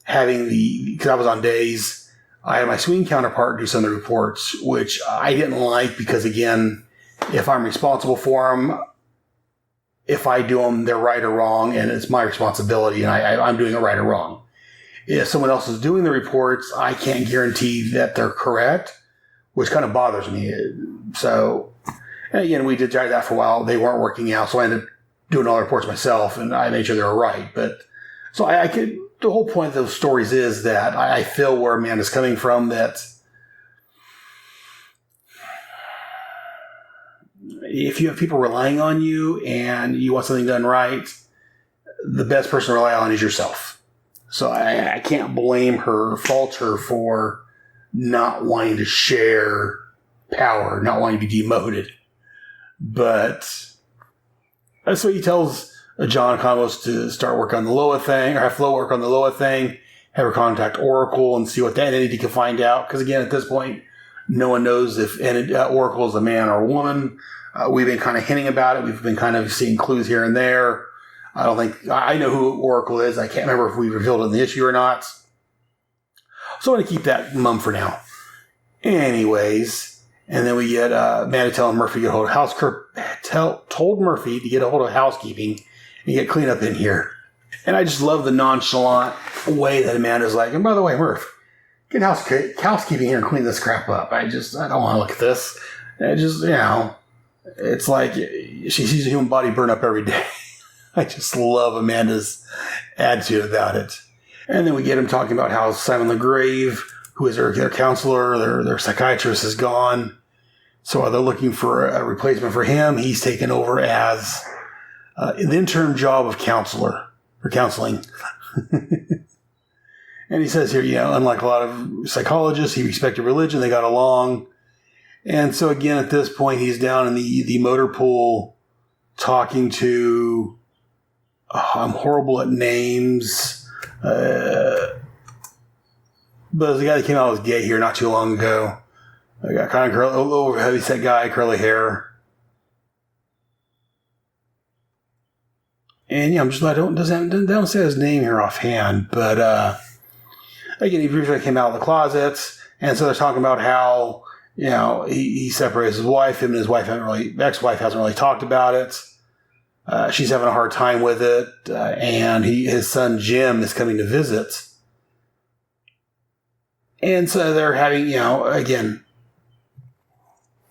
because I was on days, I had my swing counterpart do some of the reports, which I didn't like because, again, if I'm responsible for them, if I do them, they're right or wrong, and it's my responsibility, and I'm doing it right or wrong. If someone else is doing the reports, I can't guarantee that they're correct, which kind of bothers me. So, and again, we did try that for a while. They weren't working out, so I ended up doing all the reports myself, and I made sure they were right. But so the whole point of those stories is that I feel where Amanda's coming from, that if you have people relying on you and you want something done right, the best person to rely on is yourself. So I can't blame her, fault her for not wanting to share power, not wanting to be demoted. But that's what he tells John Convos to start work on the Loa thing, or have Flo work on the Loa thing, have her contact Oracle and see what that entity can find out. Because again, at this point, no one knows if Oracle is a man or a woman. We've been kind of hinting about it. We've been kind of seeing clues here and there. I know who Oracle is. I can't remember if we revealed it in the issue or not. So I'm going to keep that mum for now. Anyways, and then we get Amanda telling Murphy to get a hold of told Murphy to get a hold of housekeeping and get cleanup in here. And I just love the nonchalant way that Amanda's like, and by the way, Murph, get housekeeping here and clean this crap up. I don't want to look at this. It's like she sees a human body burn up every day. I just love Amanda's attitude about it. And then we get him talking about how Simon LeGrave, who is their counselor, their psychiatrist, is gone. So while they're looking for a replacement for him, he's taken over as an interim job of counselor, or counseling. And he says here, unlike a lot of psychologists, he respected religion, they got along. And so again, at this point, he's down in the motor pool talking to, I'm horrible at names, but there's a guy that came out as gay here not too long ago. I got kind of a little heavy-set guy, curly hair. And I'm just I don't say his name here offhand, but again, he briefly came out of the closet, and so they're talking about how he separates his wife. Him and his ex-wife hasn't really talked about it. She's having a hard time with it, and his son Jim is coming to visit, and so they're having again.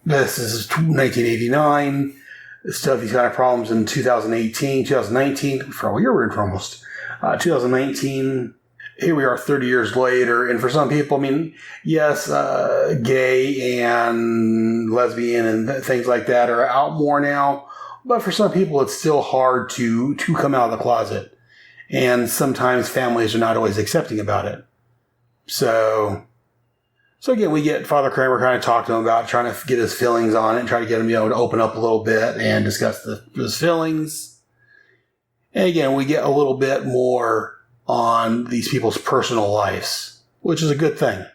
This is 1989. Stuff he's got problems in 2018, 2019. For all year we're in for almost 2019. Here we are 30 years later. And for some people, yes, gay and lesbian and things like that are out more now. But for some people, it's still hard to come out of the closet. And sometimes families are not always accepting about it. So again, we get Father Cramer kind of talk to him about trying to get his feelings on it and try to get him, to open up a little bit and discuss his feelings. And again, we get a little bit more on these people's personal lives, which is a good thing.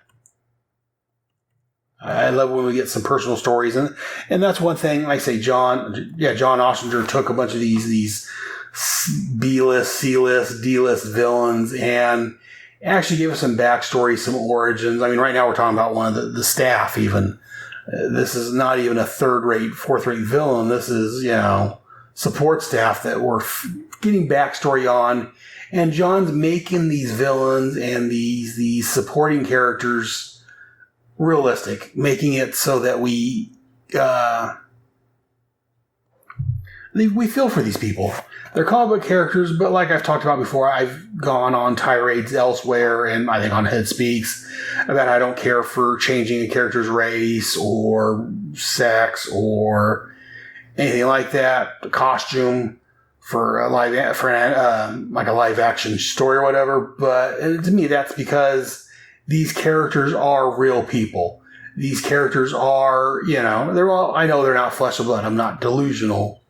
I love when we get some personal stories. And that's one thing, like I say, John Ostringer took a bunch of these B-list, C-list, D-list villains and actually gave us some backstory, some origins. Right now we're talking about one of the staff even. This is not even a third-rate, fourth-rate villain. This is, support staff that we're getting backstory on. And John's making these villains and these supporting characters realistic, making it so that we feel for these people. They're comic book characters, but like I've talked about before, I've gone on tirades elsewhere, and I think on Head Speaks, about I don't care for changing a character's race or sex or anything like that, a costume for a live action story or whatever. But to me, that's because these characters are real people. These characters are, I know they're not flesh and blood. I'm not delusional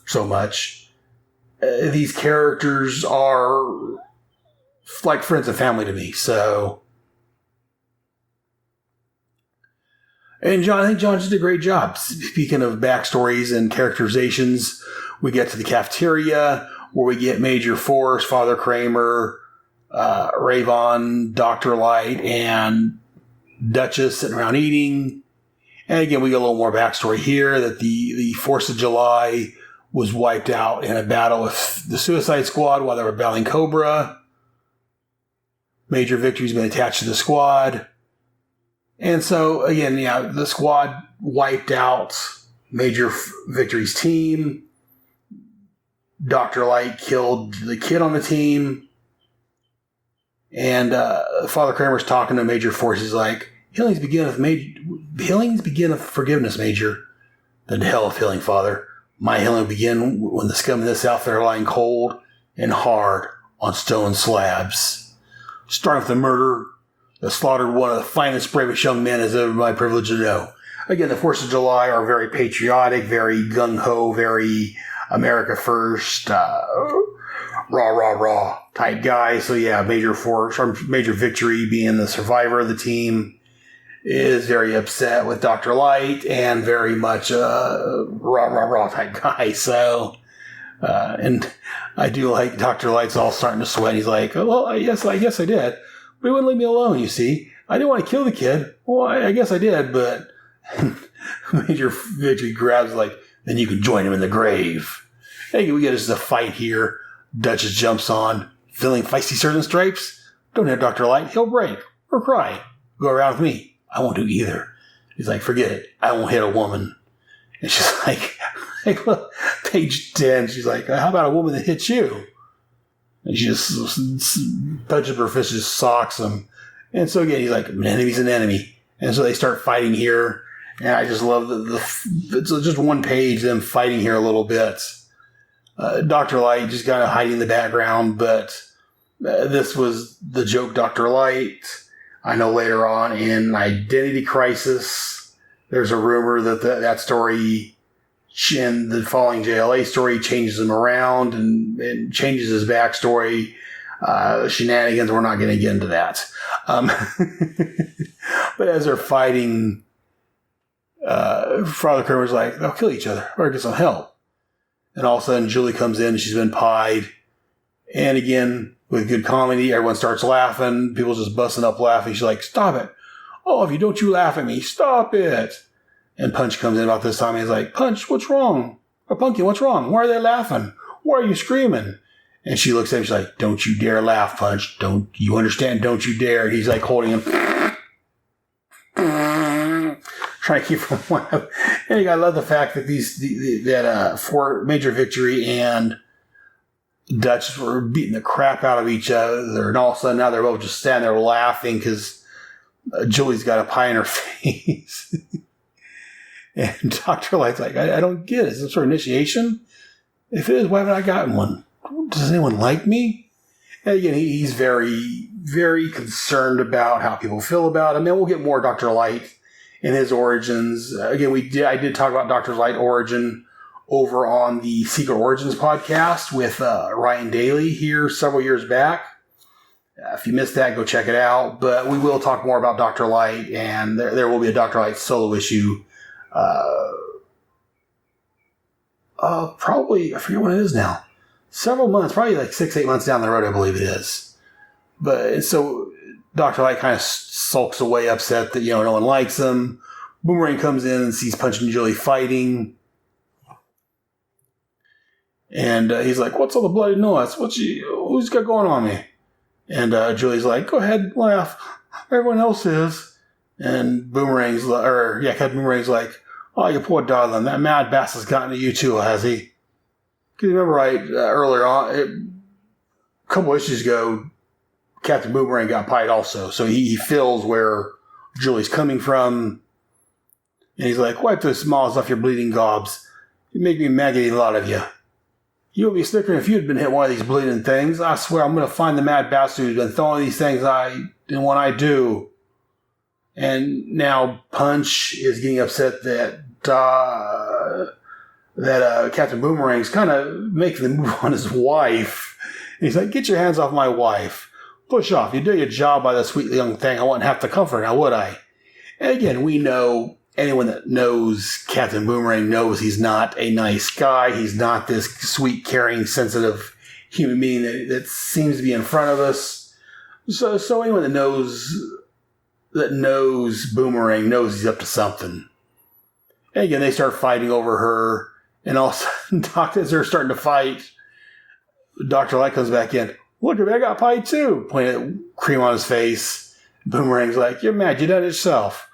so much. These characters are like friends and family to me. So, and I think John did a great job. Speaking of backstories and characterizations, we get to the cafeteria where we get Major Force, Father Cramer, Ravon, Dr. Light, and Duchess sitting around eating. And again, we get a little more backstory here that the 4th of July was wiped out in a battle with the Suicide Squad while they were battling Cobra. Major Victory's been attached to the squad. And so, again, the squad wiped out Major Victory's team. Dr. Light killed the kid on the team. And Father Kramer's talking to Major Force. He's like, healings begin of forgiveness, Major. Then hell of healing, Father. My healing will begin when the scum of this outfit are lying cold and hard on stone slabs. Starting with the murder that slaughtered one of the finest, bravest young men as ever my privilege to know. Again, the 4th of July are very patriotic, very gung-ho, very America first, rah type guys. So yeah, Major Victory being the survivor of the team is very upset with Dr. Light and very much rah type guy. So, and I do like Dr. Light's all starting to sweat. He's like, well, I guess I did. But he wouldn't leave me alone, you see. I didn't want to kill the kid. Well, I guess I did, but Major Victory grabs like, then you can join him in the grave. Hey, we get us a fight here. Duchess jumps on, feeling feisty certain stripes. Don't hit Dr. Light. He'll break or cry. Go around with me. I won't do either. He's like, forget it. I won't hit a woman. And she's like look, page 10, she's like, how about a woman that hits you? And she just touches her fist, just socks him. And so again, he's like, an enemy's an enemy. And so they start fighting here. And I just love it's just one page, them fighting here a little bit. Dr. Light just kind of hiding in the background, but this was the joke Dr. Light. I know later on in Identity Crisis, there's a rumor that that story, in the following JLA story, changes him around and changes his backstory. Shenanigans, we're not going to get into that. But as they're fighting, Father Cramer's like, they'll kill each other or get some help. And all of a sudden, Julie comes in and she's been pied. And again, with good comedy, everyone starts laughing. People just busting up laughing. She's like, stop it. Oh, if you don't you laugh at me, stop it. And Punch comes in about this time. And he's like, Punch, what's wrong? Or Pumpkin, what's wrong? Why are they laughing? Why are you screaming? And she looks at him. She's like, don't you dare laugh, Punch. Don't you understand? Don't you dare. And he's like holding him. Trying to keep from laughing. And I love the fact that that for Major Victory and Dutch were beating the crap out of each other, and all of a sudden now they're both just standing there laughing because Julie's got a pie in her face. And Dr. Light's like, I don't get it. Is this some sort of initiation? If it is, why haven't I gotten one? Does anyone like me? And again, he's very, very concerned about how people feel about him. And we'll get more Dr. Light in his origins. Again, I did talk about Dr. Light origin over on the Secret Origins podcast with Ryan Daly here several years back. If you missed that, go check it out. But we will talk more about Dr. Light, and there will be a Dr. Light solo issue. Probably, I forget what it is now. Several months, probably like 6-8 months down the road, I believe it is. But so Dr. Light kind of sulks away, upset that, no one likes him. Boomerang comes in and sees Punch and Julie fighting. And he's like, what's all the bloody noise? Who's got going on me? And Julie's like, go ahead, laugh. Everyone else is. And Captain Boomerang's like, oh, you poor darling, that mad bastard's gotten to you too, has he? Because you remember earlier on, a couple issues ago, Captain Boomerang got pied also. So he feels where Julie's coming from. And he's like, wipe those smiles off your bleeding gobs. You make me maggoty, a lot of you. You would be snickering if you'd been hit one of these bleeding things. I swear I'm going to find the mad bastard who's been throwing these things and when I do. And now Punch is getting upset that Captain Boomerang's kind of making the move on his wife. And he's like, get your hands off my wife. Push off. You do your job by the sweet young thing. I wouldn't have to comfort her, would I? And again, we know, anyone that knows Captain Boomerang knows he's not a nice guy. He's not this sweet, caring, sensitive human being that seems to be in front of us. So anyone that knows Boomerang knows he's up to something. And again, they start fighting over her. And all of a sudden, as they're starting to fight, Dr. Light comes back in. Look at me, I got pied too. Pointing at cream on his face. Boomerang's like, you're mad, you done it yourself.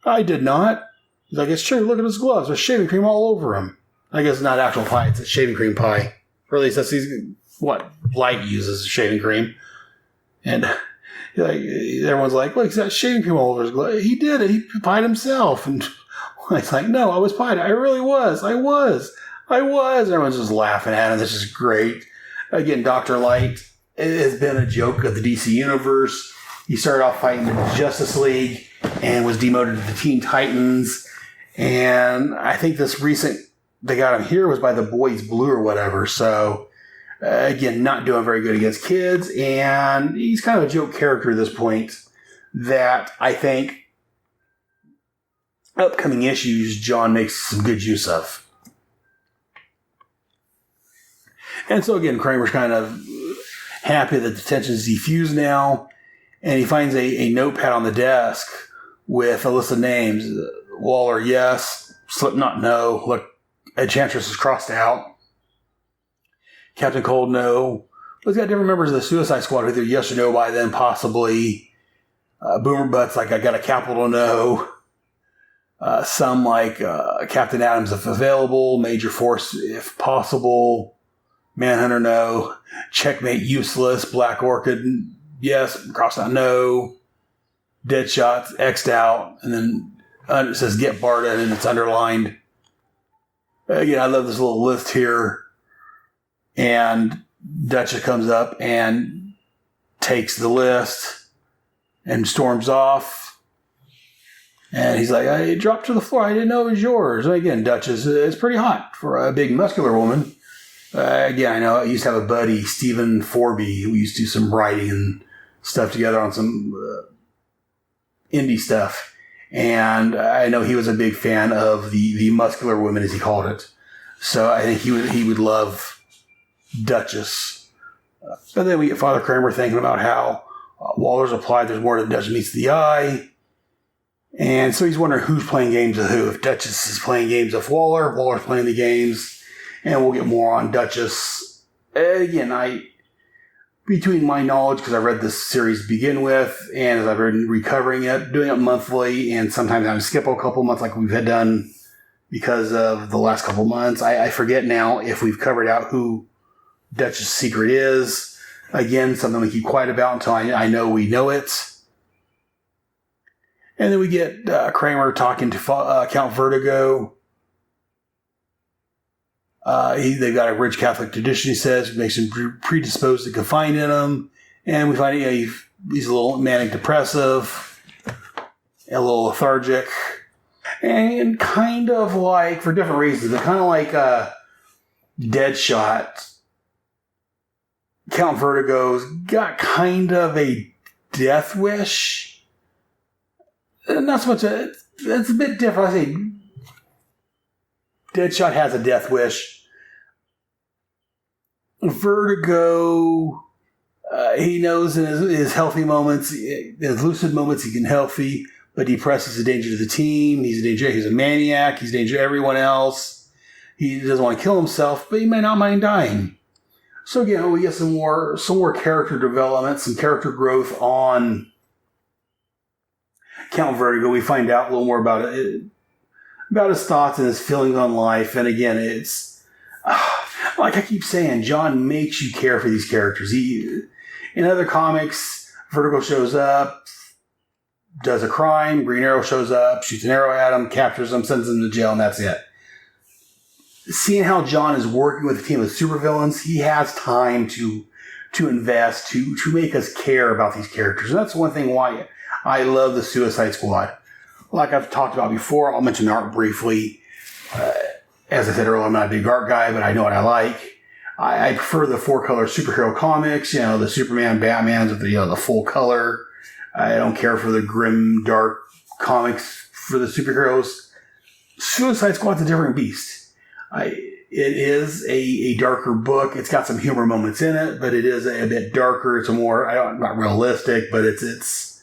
I did not. He's like, it's true, look at his gloves. There's shaving cream all over him. I guess it's not actual pie, it's a shaving cream pie. Or at least that's what Light uses, shaving cream. And everyone's like, look, he's got shaving cream all over his gloves. He did it, he pied himself. And it's like, no, I was pied. I really was. I was. Everyone's just laughing at him. This is great. Again, Dr. Light has been a joke of the DC Universe. He started off fighting in the Justice League and was demoted to the Teen Titans. And I think this recent, they got him here was by the Boys Blue or whatever. So, again, not doing very good against kids. And he's kind of a joke character at this point that I think upcoming issues John makes some good use of. And so, again, Cramer's kind of happy that the tension's defused now. And he finds a notepad on the desk with a list of names. Waller, yes. Slipknot, no. Look, Enchantress is crossed out. Captain Cold, no. But he's got different members of the Suicide Squad, either yes or no by then, possibly. Boomer Butt's like, I got a capital no. Some like Captain Adams if available, Major Force if possible, Manhunter no, Checkmate useless, Black Orchid yes, crossed out no, Deadshot's X'd out, and then it says get Barda and it's underlined. Again, I love this little list here. And Duchess comes up and takes the list and storms off. And he's like, I dropped to the floor. I didn't know it was yours. And again, Duchess is pretty hot for a big muscular woman. Again, I know I used to have a buddy, Stephen Forby, who used to do some writing and stuff together on some indie stuff. And I know he was a big fan of the muscular women, as he called it. So I think he would love Duchess. And then we get Father Cramer thinking about how Waller's applied there's more than Duchess meets the eye. And so he's wondering who's playing games with who. If Duchess is playing games with Waller, Waller's playing the games. And we'll get more on Duchess. Again, between my knowledge, because I read this series to begin with, and as I've been recovering it, doing it monthly, and sometimes I skip a couple months like we've had done because of the last couple months. I forget now if we've covered out who Duchess' secret is. Again, something we keep quiet about until I know we know it. And then we get Cramer talking to Count Vertigo. They've got a rich Catholic tradition, he says, which makes him predisposed to confide in him. And we find he's a little manic depressive, a little lethargic, and kind of like, for different reasons, but kind of like Deadshot. Count Vertigo's got kind of a death wish. Not so much, it's a bit different. I say Deadshot has a death wish. Vertigo, he knows in his healthy moments, his lucid moments, he can healthy, but depressed is a danger to the team. He's a danger. He's a maniac. He's a danger to everyone else. He doesn't want to kill himself, but he may not mind dying. So again, we get some more character development, some character growth on Count Vertigo. We find out a little more about his thoughts and his feelings on life. And again, it's like I keep saying, John makes you care for these characters. In other comics, Vertigo shows up, does a crime, Green Arrow shows up, shoots an arrow at him, captures him, sends him to jail, and that's it. Seeing how John is working with a team of supervillains, he has time to invest, to make us care about these characters. And that's one thing why I love the Suicide Squad. Like I've talked about before, I'll mention art briefly. As I said earlier, I'm not a big art guy, but I know what I like. I prefer the 4-color superhero comics, the Superman, Batman's with the full color. I don't care for the grim, dark comics for the superheroes. Suicide Squad's a different beast. It is a darker book. It's got some humor moments in it, but it is a bit darker. It's not realistic, but it's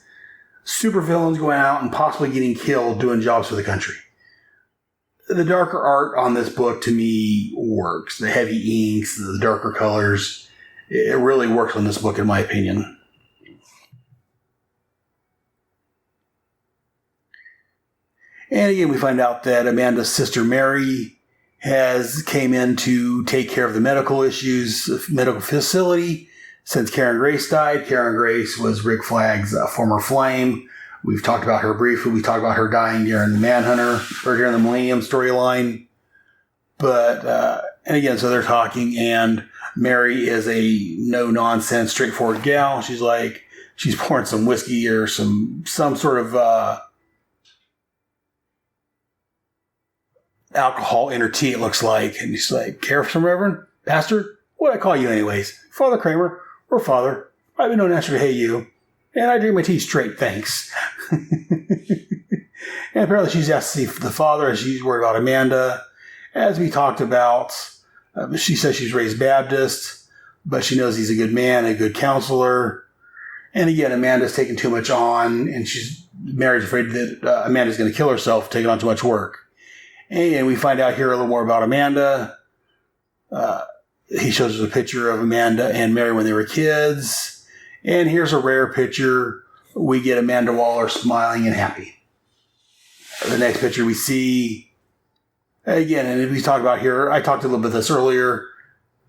supervillains going out and possibly getting killed doing jobs for the country. The darker art on this book, to me, works. The heavy inks, the darker colors, it really works on this book, in my opinion. And again, we find out that Amanda's sister Mary came in to take care of the medical issues, medical facility. Since Karen Grace died, Karen Grace was Rick Flag's former flame. We've talked about her briefly. We talked about her dying during the Manhunter, or during the Millennium storyline. But, and again, so they're talking, and Mary is a no-nonsense, straightforward gal. She's pouring some whiskey or some sort of alcohol in her tea, it looks like. And she's like, care for some reverend? Pastor? What'd I call you anyways? Father Cramer, or Father. I've been known to hey you. And I drink my tea straight, thanks. And apparently she's asked to see the father as she's worried about Amanda. As we talked about, she says she's raised Baptist, but she knows he's a good man, a good counselor. And again, Amanda's taking too much on, and Mary's afraid that Amanda's going to kill herself taking on too much work. And we find out here a little more about Amanda. He shows us a picture of Amanda and Mary when they were kids. And here's a rare picture. We get Amanda Waller smiling and happy. The next picture we see, again, and we talked about here, I talked a little bit of this earlier,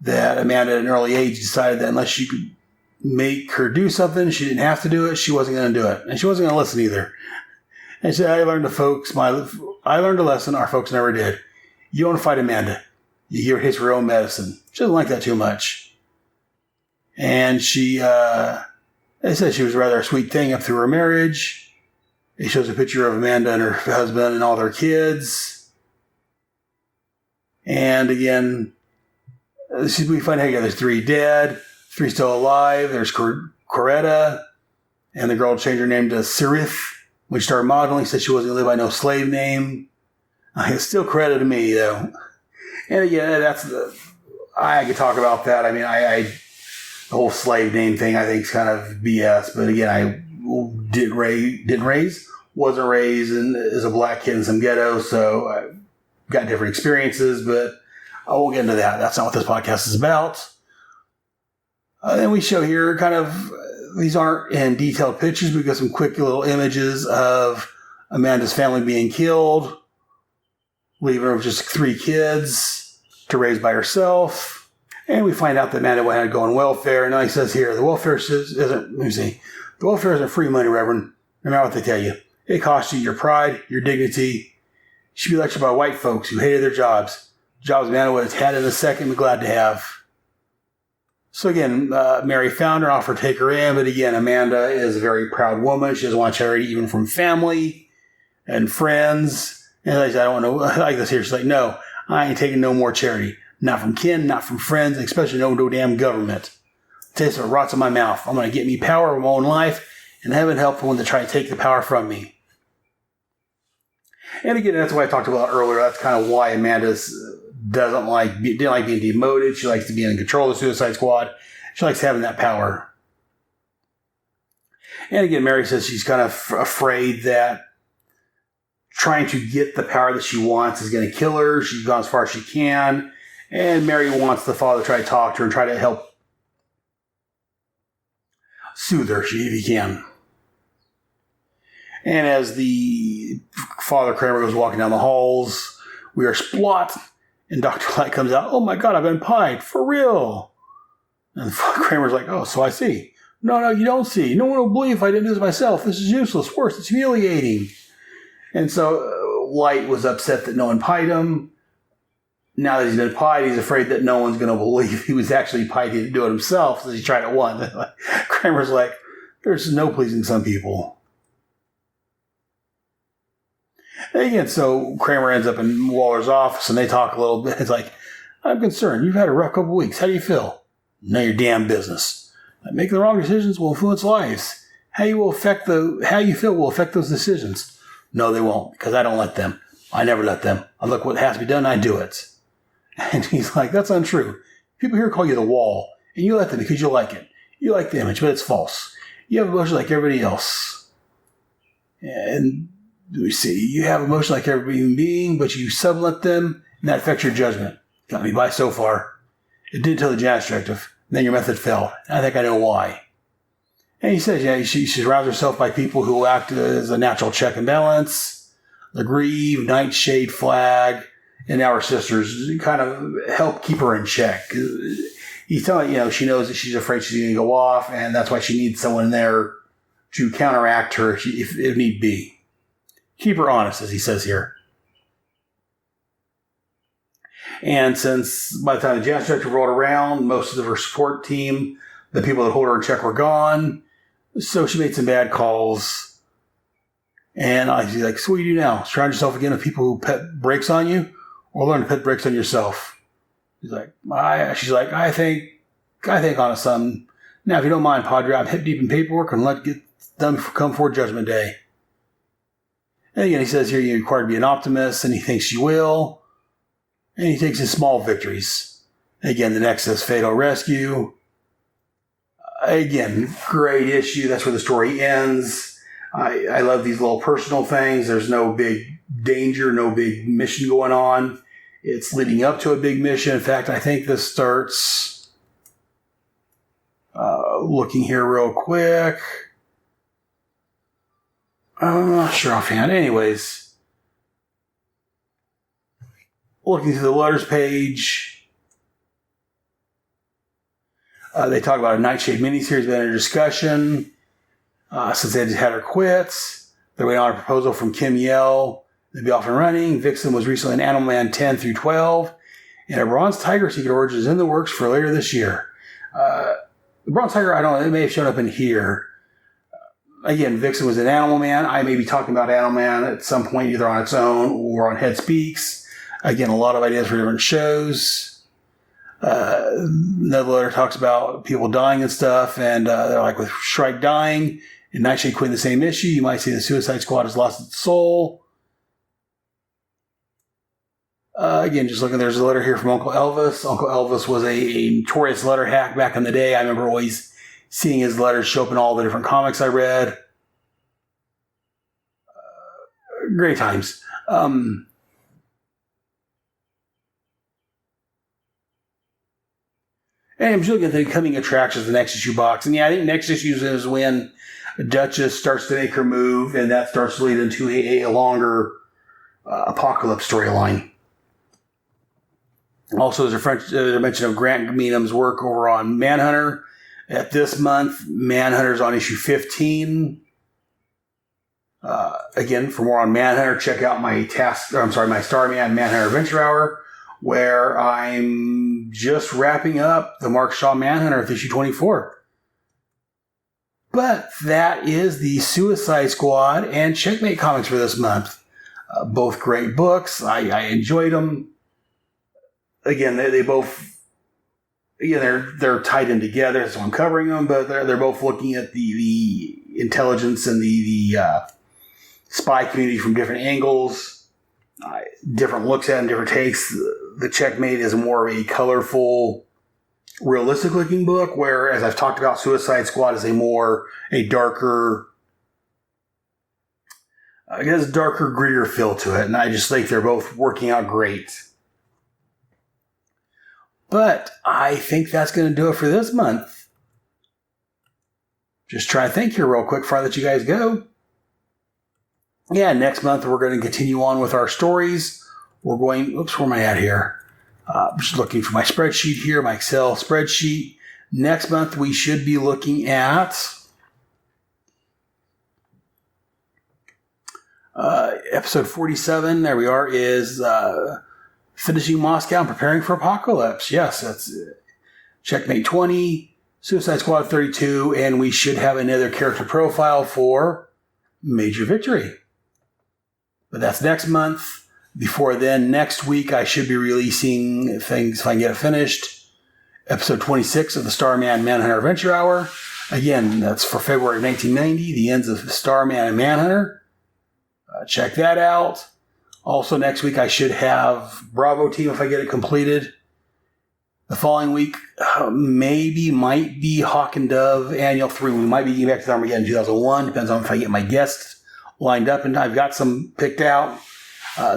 that Amanda at an early age decided that unless she could make her do something, she didn't have to do it, she wasn't going to do it. And she wasn't going to listen either. And she said, I learned a lesson our folks never did. You don't fight Amanda. You give her his her own medicine. She doesn't like that too much. And they said she was rather a sweet thing up through her marriage. It shows a picture of Amanda and her husband and all their kids. And again, we find out there's 3 dead, 3 still alive. There's Coretta, and the girl changed her name to Sirith when she started modeling. Said she wasn't going to live by no slave name. It's still Coretta to me, though. And again, I could talk about that. I mean, the whole slave name thing I think is kind of BS. But again, I wasn't raised as a black kid in some ghetto, so I got different experiences, but I won't get into that. That's not what this podcast is about. Then we show here kind of, these aren't in detailed pictures, but we got some quick little images of Amanda's family being killed, leaving her with just 3 kids to raise by herself. And we find out that Amanda had to go on welfare. Now he says here, the welfare isn't free money, Reverend, no matter what they tell you. It costs you your pride, your dignity. You should be lectured by white folks who hated their jobs. Jobs Amanda would have had in a second and be glad to have. So again, Mary found her, offered to take her in, but again, Amanda is a very proud woman. She doesn't want charity even from family and friends. And I don't want to, like this here, she's like, no, I ain't taking no more charity. Not from kin, not from friends, especially no damn government. Taste of rots in my mouth. I'm going to get me power of my own life, and heaven help the one to try to take the power from me. And again, that's what I talked about earlier. That's kind of why Amanda didn't like being demoted. She likes to be in control of the Suicide Squad. She likes having that power. And again, Mary says she's kind of afraid that trying to get the power that she wants is going to kill her. She's gone as far as she can. And Mary wants the father to try to talk to her and try to help soothe her if he can. And as the Father Cramer goes walking down the halls, we are splot, and Dr. Light comes out, oh my God, I've been pied, for real. And Kramer's like, oh, so I see. No, you don't see. No one will believe if I didn't do this myself. This is useless. Worse, it's humiliating. And so Light was upset that no one pied him. Now that he's been pied, he's afraid that no one's going to believe he was actually pied. He didn't do it himself, so he tried it once. Kramer's like, there's no pleasing some people. And again, so Cramer ends up in Waller's office, and they talk a little bit. It's like, I'm concerned. You've had a rough couple of weeks. How do you feel? None of your damn business. Making the wrong decisions will influence lives. How you feel will affect those decisions. No, they won't, because I don't let them. I never let them. I look what has to be done, I do it. And he's like, that's untrue. People here call you the wall, and you let them because you like it. You like the image, but it's false. You have emotions like everybody else. And we see, you have emotions like every human being, but you sublet them, and that affects your judgment. Got me by so far. It did until the Janus Directive. And then your method failed. And I think I know why. And he says, she surrounds herself by people who will act as a natural check and balance. The Grieve, Nightshade, Flag, and our sisters kind of help keep her in check. He's telling she knows that she's afraid she's going to go off, and that's why she needs someone there to counteract her if need be. Keep her honest, as he says here. And since by the time the Janus Directive rolled around, most of her support team, the people that hold her in check, were gone. So she made some bad calls. And she's like, so what do you do now? Surround yourself again with people who put brakes on you, or learn to put brakes on yourself? She's like, I think on something. Now, if you don't mind, Padre, I'm hip deep in paperwork and let get done come for Judgment Day. And again, he says here you're required to be an optimist, and he thinks you will. And he takes his small victories. Again, the Nexus Fatal Rescue. Again, great issue. That's where the story ends. I love these little personal things. There's no big danger, no big mission going on. It's leading up to a big mission. In fact, I think this starts looking here real quick. I'm not sure offhand. Anyways, looking through the letters page, they talk about a Nightshade miniseries been under discussion since they had her quits. They're waiting on a proposal from Kim Yell. They'll be off and running. Vixen was recently in Animal Man 10 through 12. And a Bronze Tiger Secret Origin is in the works for later this year. The Bronze Tiger, I don't know, it may have shown up in here. Again, Vixen was in Animal Man. I may be talking about Animal Man at some point, either on its own or on Head Speaks. Again, a lot of ideas for different shows. Another letter talks about people dying and stuff, and they're like, with Shrike dying and Nightshade quitting the same issue, you might say the Suicide Squad has lost its soul. Again, just looking, there's a letter here from Uncle Elvis. Uncle Elvis was a notorious letter hack back in the day. I remember always seeing his letters show up in all the different comics I read. Great times. And I'm just looking at the coming attractions of the next issue box. And yeah, I think next issue is when Duchess starts to make her move, and that starts to lead into a longer Apocalypse storyline. Also, there's a mention of Grant Meanham's work over on Manhunter. At this month, Manhunter's on issue 15. Again, for more on Manhunter, check out my Starman Manhunter Adventure Hour, where I'm just wrapping up the Mark Shaw Manhunter with issue 24. But that is the Suicide Squad and Checkmate comics for this month. Both great books. I enjoyed them. Again, they both, they're tied in together, so I'm covering them, but they're both looking at the intelligence and the spy community from different angles, different looks at and different takes. The Checkmate is more of a colorful, realistic looking book, where, as I've talked about, Suicide Squad is a darker, it has a darker, grittier feel to it, and I just think they're both working out great. But I think that's going to do it for this month. Just try to think here real quick before I let you guys go. Yeah, next month we're going to continue on with our stories. We're going, where am I at here? Just looking for my spreadsheet here, my Excel spreadsheet. Next month we should be looking at episode 47. There we are, is finishing Moscow and preparing for Apocalypse. Yes, that's Checkmate 20, Suicide Squad 32, and we should have another character profile for Major Victory. But that's next month. Before then, next week, I should be releasing things, if I can get it finished, episode 26 of the Starman Manhunter Adventure Hour. Again, that's for February of 1990, the ends of Starman and Manhunter. Check that out. Also, next week, I should have Bravo Team if I get it completed. The following week, might be Hawk and Dove Annual 3. We might be getting back to the Armageddon 2001. Depends on if I get my guests lined up. And I've got some picked out.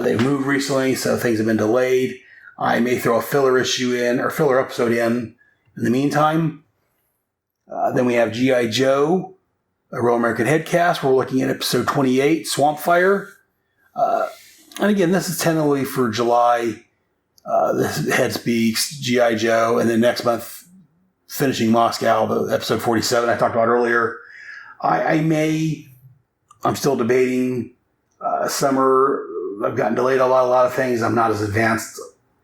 They've moved recently, so things have been delayed. I may throw a filler issue in, or filler episode in the meantime. Then we have G.I. Joe, a Real American Headcast. We're looking at episode 28, Swamp Fire. And again, this is tentatively for July. This Head Speaks, G.I. Joe, and then next month, finishing Moscow, the episode 47 I talked about earlier. I'm still debating summer. I've gotten delayed a lot of things. I'm not as advanced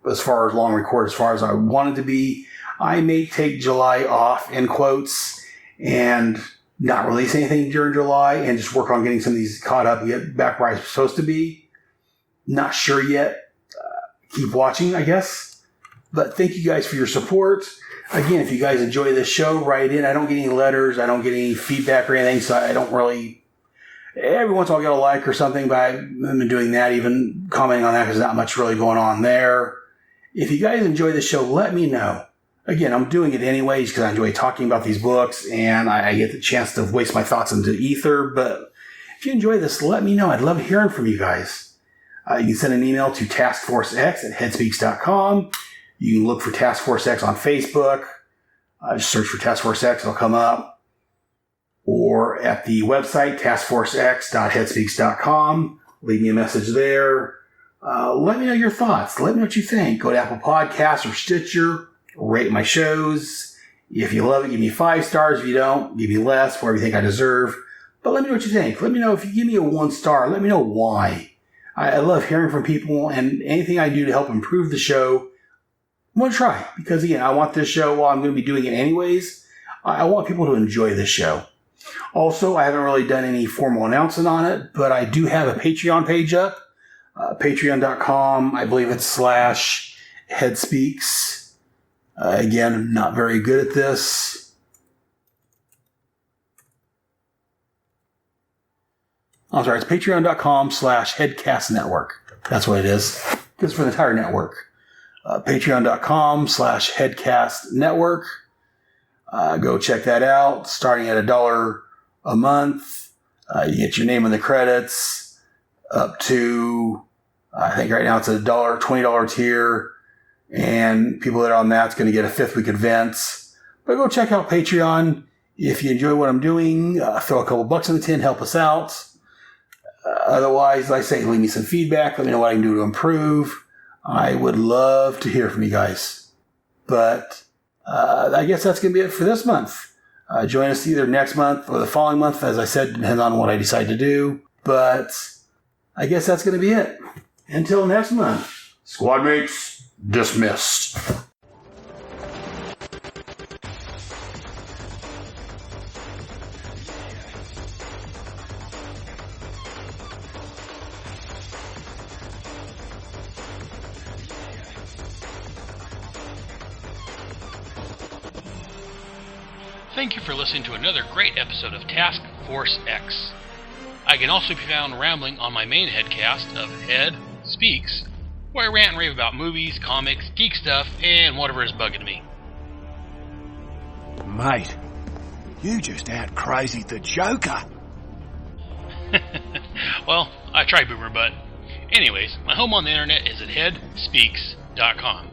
as far as long record as far as I wanted to be. I may take July off, in quotes, and not release anything during July and just work on getting some of these caught up and get back where I'm supposed to be. Not sure yet. Keep watching, I guess. But thank you guys for your support. Again, if you guys enjoy this show, write in. I don't get any letters. I don't get any feedback or anything, so I don't really... Every once in a while I'll get a like or something, but I haven't been doing that, even commenting on that, because there's not much really going on there. If you guys enjoy the show, let me know. Again, I'm doing it anyways because I enjoy talking about these books, and I get the chance to waste my thoughts into ether. But if you enjoy this, let me know. I'd love hearing from you guys. You can send an email to taskforcex@headspeaks.com. You can look for Task Force X on Facebook. Just search for Task Force X, it'll come up. Or at the website, taskforcex.headspeaks.com. Leave me a message there. Let me know your thoughts. Let me know what you think. Go to Apple Podcasts or Stitcher. Rate my shows. If you love it, give me 5 stars. If you don't, give me less, whatever you think I deserve. But let me know what you think. Let me know if you give me a 1 star. Let me know why. I love hearing from people, and anything I do to help improve the show, I'm going to try. Because, again, I want this show, while I'm going to be doing it anyways, I want people to enjoy this show. Also, I haven't really done any formal announcement on it, but I do have a Patreon page up. Patreon.com, I believe it's /HeadSpeaks. Again, I'm not very good at this. I'm sorry, it's patreon.com/headcastnetwork. That's what it is. It's for the entire network. Patreon.com/headcastnetwork. Go check that out. Starting at $1 a month. You get your name in the credits. Up to, I think right now it's a $20 tier. And people that are on that's going to get a 5th week advance. But go check out Patreon. If you enjoy what I'm doing, throw a couple bucks in the tin, help us out. Otherwise, like I say, leave me some feedback. Let me know what I can do to improve. I would love to hear from you guys. But I guess that's going to be it for this month. Join us either next month or the following month. As I said, depends on what I decide to do. But I guess that's going to be it. Until next month. Squad mates, dismissed. Thank you for listening to another great episode of Task Force X. I can also be found rambling on my main headcast of Head Speaks, where I rant and rave about movies, comics, geek stuff, and whatever is bugging me. Mate, you just out-crazied the Joker. Well, I try, Boomer Butt. Anyways, my home on the internet is at headspeaks.com.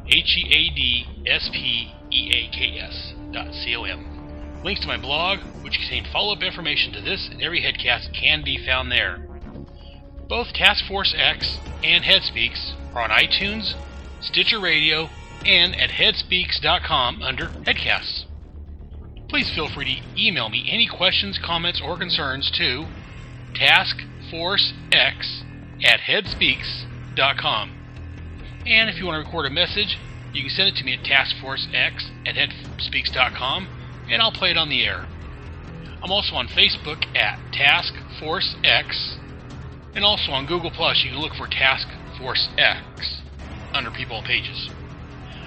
HEADSPEAKS.com. Links to my blog, which contain follow-up information to this and every headcast, can be found there. Both Task Force X and Headspeaks are on iTunes, Stitcher Radio, and at headspeaks.com under Headcasts. Please feel free to email me any questions, comments, or concerns to taskforcex@headspeaks.com. And if you want to record a message, you can send it to me at taskforcex@headspeaks.com, and I'll play it on the air. I'm also on Facebook at Task Force X, and also on Google+, you can look for Task Force X under People and Pages.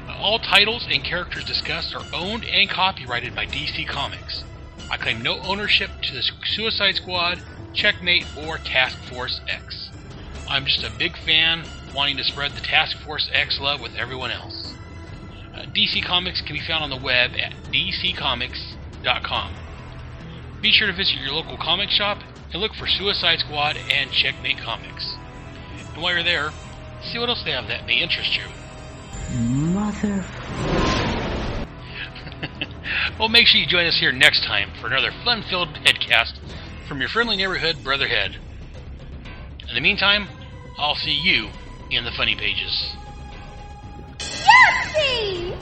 All titles and characters discussed are owned and copyrighted by DC Comics. I claim no ownership to the Suicide Squad, Checkmate, or Task Force X. I'm just a big fan wanting to spread the Task Force X love with everyone else. DC Comics can be found on the web at dccomics.com. Be sure to visit your local comic shop and look for Suicide Squad and Checkmate Comics. And while you're there, see what else they have that may interest you. Mother. Well, make sure you join us here next time for another fun-filled headcast from your friendly neighborhood Brotherhead. In the meantime, I'll see you in the funny pages. Yippee!